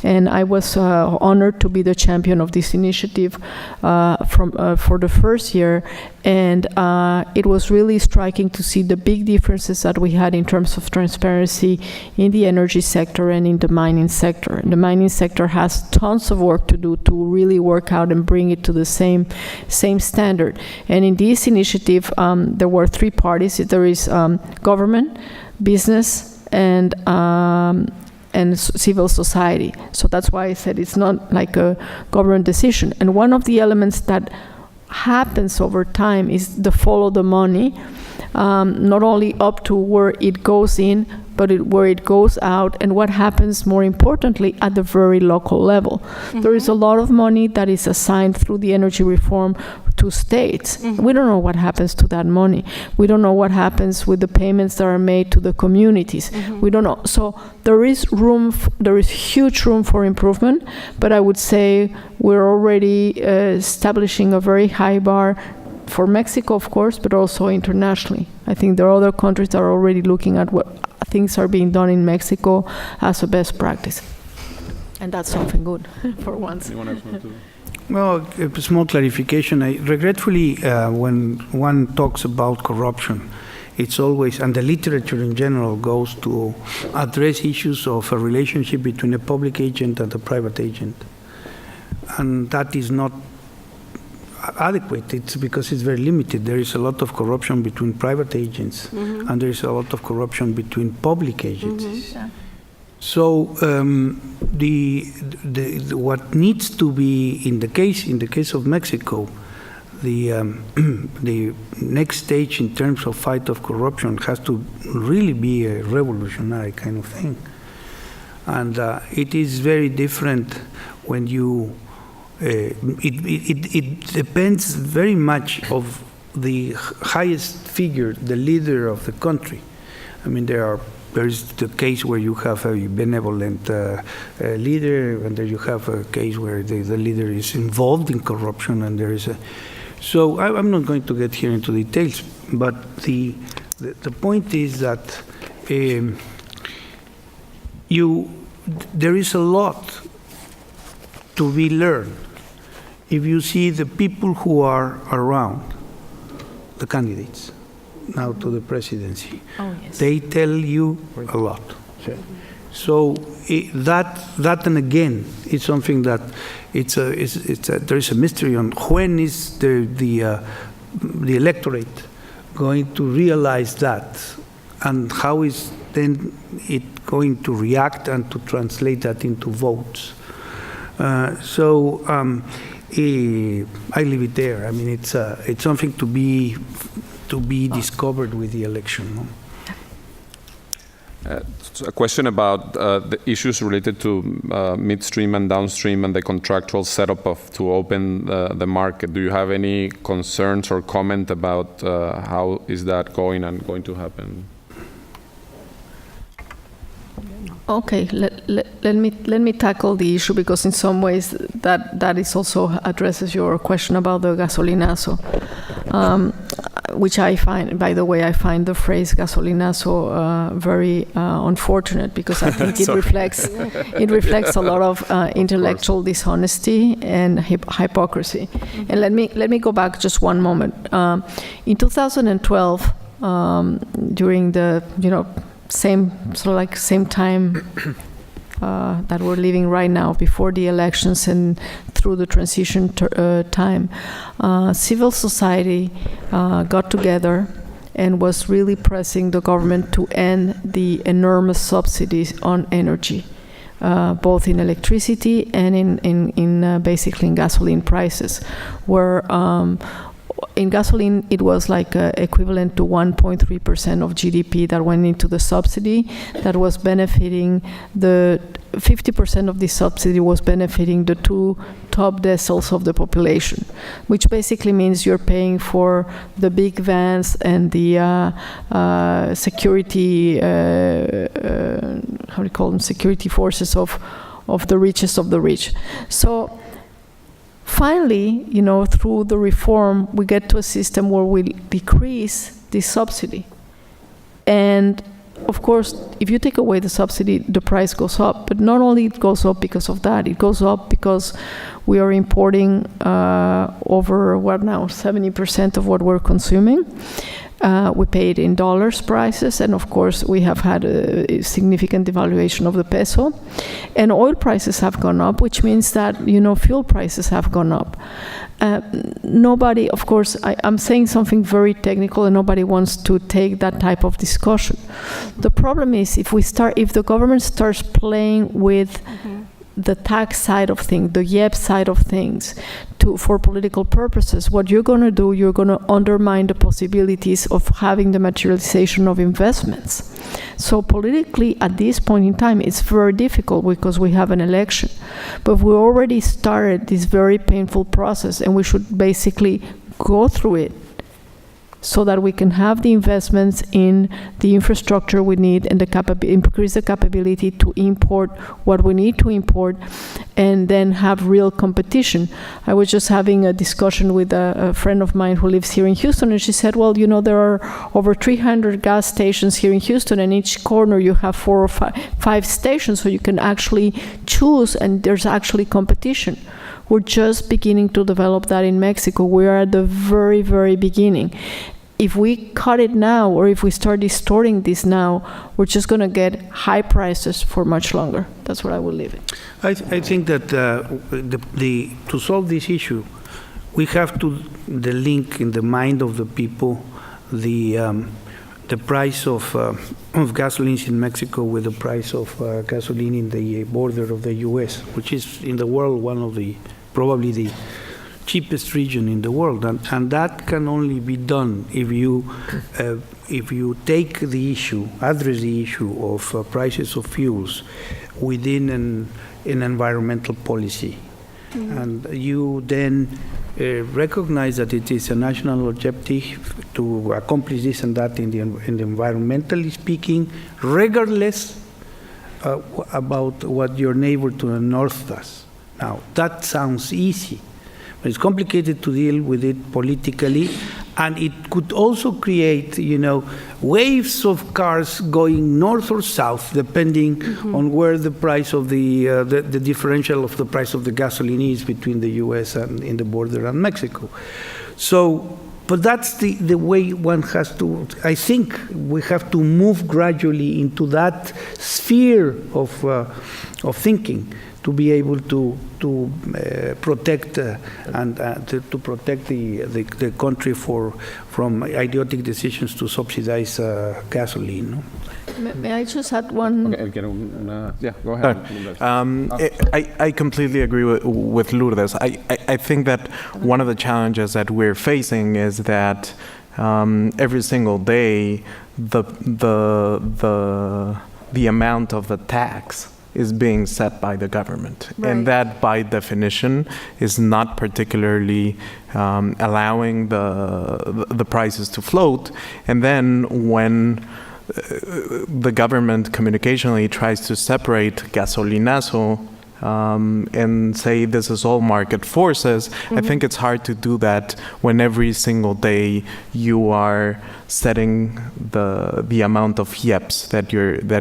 And I was honored to be the champion of this initiative for the first year, and it was really striking to see the big differences that we had in terms of transparency in the energy sector and in the mining sector. And the mining sector has tons of work to do to really work out and bring it to the same standard. And in this initiative, there were 3 parties. There is government, business, and civil society. So that's why I said it's not like a government decision. And one of the elements that happens over time is the follow the money, not only up to where it goes in, but where it goes out, and what happens more importantly at the very local level. Mm-hmm. There is a lot of money that is assigned through the energy reform to states. Mm-hmm. We don't know what happens to that money. We don't know what happens with the payments that are made to the communities. Mm-hmm. We don't know. So there is huge room for improvement, but I would say we're already establishing a very high bar for Mexico, of course, but also internationally. I think there are other countries that are already looking at things are being done in Mexico as a best practice. And that's something good for once. Anyone else want to? Well, a small clarification. Regretfully, when one talks about corruption, it's always, and the literature in general goes to address issues of a relationship between a public agent and a private agent. And that is not adequate. It's because it's very limited. There is a lot of corruption between private agents, and there is a lot of corruption between public agencies. Yeah. So what needs to be in the case of Mexico, the next stage in terms of fight of corruption has to really be a revolutionary kind of thing, and it is very different when you. It depends very much of the highest figure, the leader of the country. I mean, there is the case where you have a benevolent leader, and there you have a case where the leader is involved in corruption, and there is a. So I'm not going to get here into details, but the point is that there is a lot to be learned if you see the people who are around the candidates now to the presidency. Oh, yes. They tell you a lot. So that and again, it's something that there is a mystery on when is the electorate going to realize that, and how is then it going to react and to translate that into votes. I leave it there. I mean, it's something to be discovered with the election. No? A question about the issues related to midstream and downstream and the contractual setup to open the market. Do you have any concerns or comment about how is that going and going to happen? Okay, let me tackle the issue, because in some ways that is also addresses your question about the gasolinazo, which I find, by the way, I find the phrase gasolinazo very unfortunate, because I think it reflects a lot of intellectual dishonesty and hypocrisy. And let me go back just one moment. In 2012, during the same time that we're living right now, before the elections and through the transition time, civil society got together and was really pressing the government to end the enormous subsidies on energy, both in electricity and in basically in gasoline prices, where in gasoline, it was like equivalent to 1.3% of GDP that went into the subsidy that was benefiting 50% of the subsidy was benefiting the two top deciles of the population, which basically means you're paying for the big vans and the security, how do you call them, security forces of the richest of the rich. So finally, through the reform, we get to a system where we decrease the subsidy. And of course, if you take away the subsidy, the price goes up. But not only it goes up because of that, it goes up because we are importing over, 70% of what we're consuming. We pay it in dollars prices, and of course we have had a significant devaluation of the peso, and oil prices have gone up, which means that fuel prices have gone up. Nobody, of course, I'm saying something very technical, and nobody wants to take that type of discussion. The problem is if the government starts playing with the tax side of things, the YEP side of things, for political purposes, what you're going to do, you're going to undermine the possibilities of having the materialization of investments. So politically, at this point in time, it's very difficult because we have an election. But we already started this very painful process, and we should basically go through it so that we can have the investments in the infrastructure we need and increase the capability to import what we need to import, and then have real competition. I was just having a discussion with a friend of mine who lives here in Houston, and she said, well, you know, there are over 300 gas stations here in Houston, and each corner you have 4 or 5 stations, so you can actually choose, and there's actually competition. We're just beginning to develop that in Mexico. We are at the very, very beginning. If we cut it now, or if we start distorting this now, we're just going to get high prices for much longer. That's what I will leave it. I think that to solve this issue, we have to link in the mind of the people the price of gasolines in Mexico with the price of gasoline in the border of the U.S., which is in the world one of probably the cheapest region in the world, and that can only be done if you take the issue, address the issue of prices of fuels within an environmental policy, and you then recognize that it is a national objective to accomplish this and that in the environmentally speaking, regardless about what your neighbor to the north does. Now that sounds easy. It's complicated to deal with it politically, and it could also create, waves of cars going north or south, depending on where the price of the differential of the price of the gasoline is between the U.S. and in the border and Mexico. So, but that's the way one has to. I think we have to move gradually into that sphere of thinking, to be able to protect and to protect the country from idiotic decisions to subsidize gasoline. No? May I just add one? Yeah, go ahead. I completely agree with Lourdes. I think that one of the challenges that we're facing is that every single day the amount of the tax is being set by the government. Right. And that, by definition, is not particularly allowing the prices to float. And then when the government communicationally tries to separate gasolinazo and say this is all market forces, I think it's hard to do that when every single day you are setting the amount of YEPs that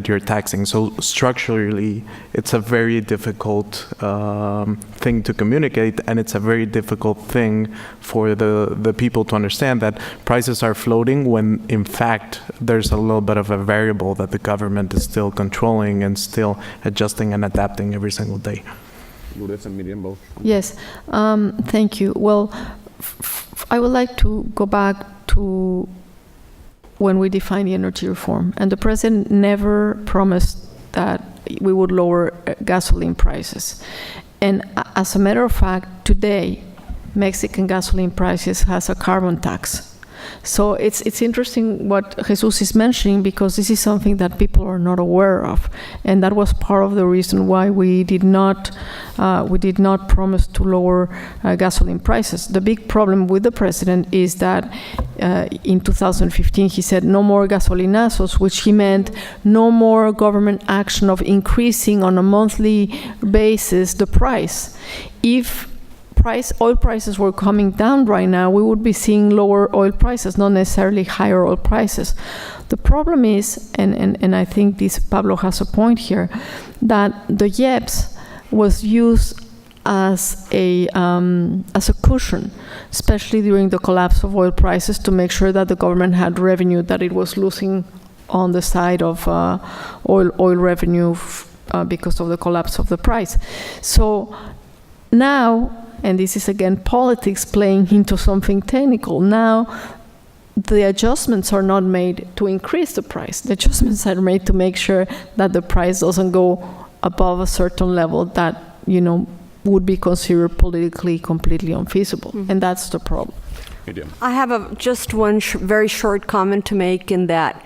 you're taxing. So structurally, it's a very difficult thing to communicate, and it's a very difficult thing for the people to understand that prices are floating when in fact there's a little bit of a variable that the government is still controlling and still adjusting and adapting every single day. Lourdes and Miriam both. Yes, thank you. Well, I would like to go back to when we defined the energy reform, and the president never promised that we would lower gasoline prices. And as a matter of fact, today, Mexican gasoline prices has a carbon tax. So it's interesting what Jesus is mentioning, because this is something that people are not aware of, and that was part of the reason why we did not promise to lower gasoline prices. The big problem with the president is that in 2015 he said no more gasolinazos, which he meant no more government action of increasing on a monthly basis the price. If oil prices were coming down right now, we would be seeing lower oil prices, not necessarily higher oil prices. The problem is, and I think Pablo has a point here, that the YEPs was used as a cushion, especially during the collapse of oil prices, to make sure that the government had revenue that it was losing on the side of oil revenue because of the collapse of the price. So now, and this is again politics playing into something technical, now the adjustments are not made to increase the price. The adjustments are made to make sure that the price doesn't go above a certain level that, would be considered politically completely unfeasible. And that's the problem. I have just one very short comment to make, in that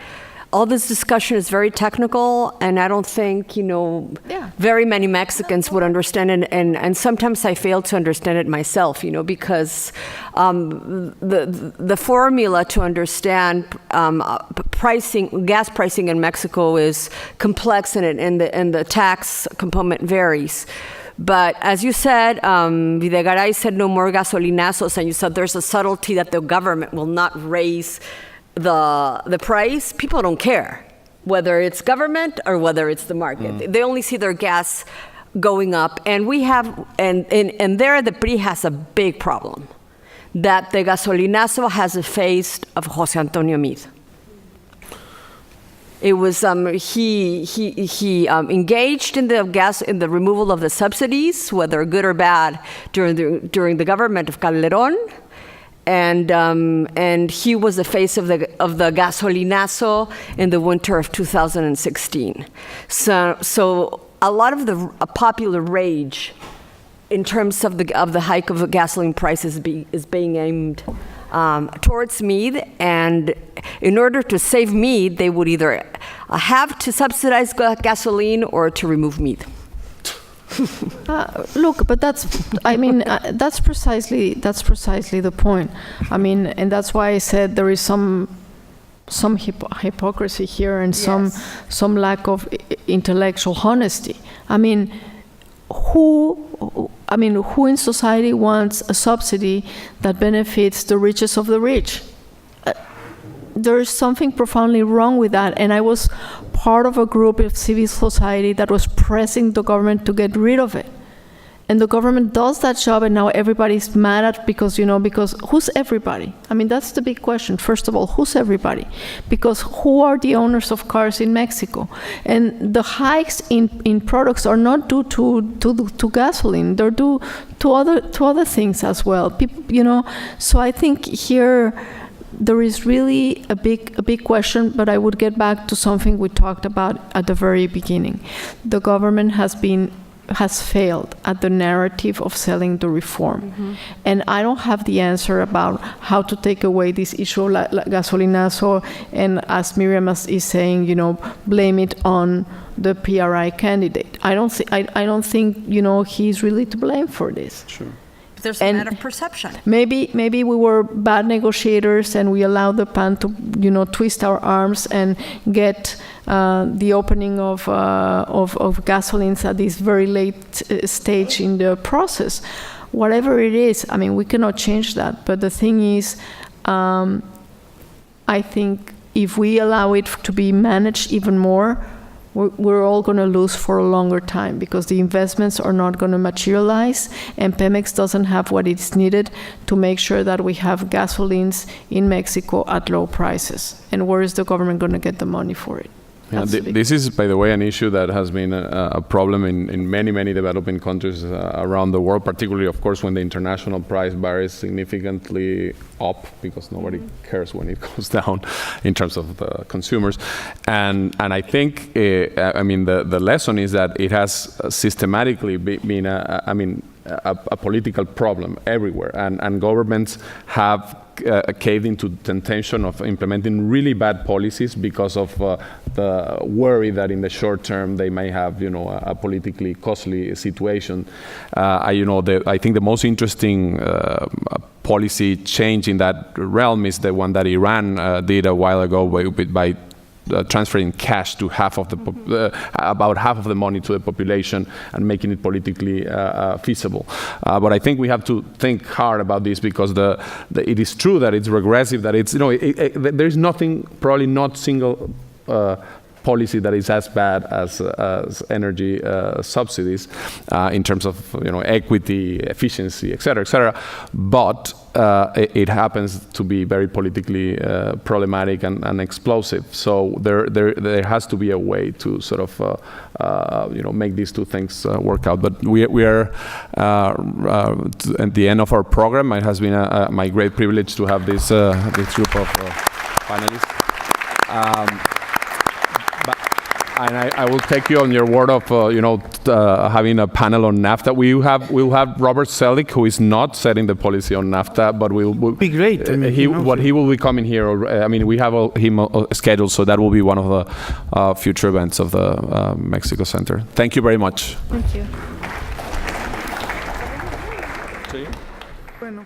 all this discussion is very technical, and I don't think, very many Mexicans would understand it, and sometimes I fail to understand it myself, because the formula to understand gas pricing in Mexico is complex, and the tax component varies. But as you said, Videgaray said no more gasolinazos, and you said there's a subtlety that the government will not raise the price. People don't care whether it's government or whether it's the market. They only see their gas going up, and we have, and there the PRI has a big problem, that the gasolinazo has a face of José Antonio Meade. It was he engaged in the removal of the subsidies, whether good or bad, during the government of Calderón, and he was the face of the gasolinazo in the winter of 2016. So a lot of the popular rage in terms of the hike of the gasoline prices is being aimed towards Meade, and in order to save Meade, they would either have to subsidize gasoline or to remove Meade. Look, but that's precisely the point. I mean, and that's why I said there is some hypocrisy here and some lack of intellectual honesty. I mean, who in society wants a subsidy that benefits the richest of the rich? There is something profoundly wrong with that, and I was part of a group of civil society that was pressing the government to get rid of it. And the government does that job, and now everybody's mad at because who's everybody? I mean, that's the big question. First of all, who's everybody? Because who are the owners of cars in Mexico? And the hikes in products are not due to gasoline. They're due to other things as well. People, so I think here there is really a big question, but I would get back to something we talked about at the very beginning. The government has failed at the narrative of selling the reform. Mm-hmm. And I don't have the answer about how to take away this issue of gasolinazo, and as Miriam is saying, blame it on the PRI candidate. I don't think he's really to blame for this. Sure. There's a matter of perception. Maybe we were bad negotiators and we allowed the PAN to twist our arms and get the opening of gasolines at this very late stage in the process. Whatever it is, I mean, we cannot change that. But the thing is, I think if we allow it to be managed even more, we're all going to lose for a longer time, because the investments are not going to materialize, and Pemex doesn't have what is needed to make sure that we have gasolines in Mexico at low prices. And where is the government going to get the money for it? Yeah, this is, by the way, an issue that has been a problem in many developing countries around the world, particularly, of course, when the international price varies significantly up, because nobody cares when it goes down in terms of the consumers. And I think, the lesson is that it has systematically been a political problem everywhere, and governments have caved into temptation of implementing really bad policies because of the worry that in the short term they may have, a politically costly situation. I think the most interesting policy change in that realm is the one that Iran did a while ago by transferring cash to about half of the money to the population and making it politically feasible. But I think we have to think hard about this, because it is true that it's regressive, that it's, there's nothing, probably not single policy that is as bad as energy subsidies in terms of equity, efficiency, et cetera, but it happens to be very politically problematic and explosive. So there has to be a way to sort of make these two things work out. But we are at the end of our program. It has been my great privilege to have this group of panelists. And I will take you on your word of having a panel on NAFTA. We'll have Robert Selig, who is not setting the policy on NAFTA, but we'll be great. He will be coming here. We have him scheduled, so that will be one of the future events of the Mexico Center. Thank you very much. Thank you. Bueno.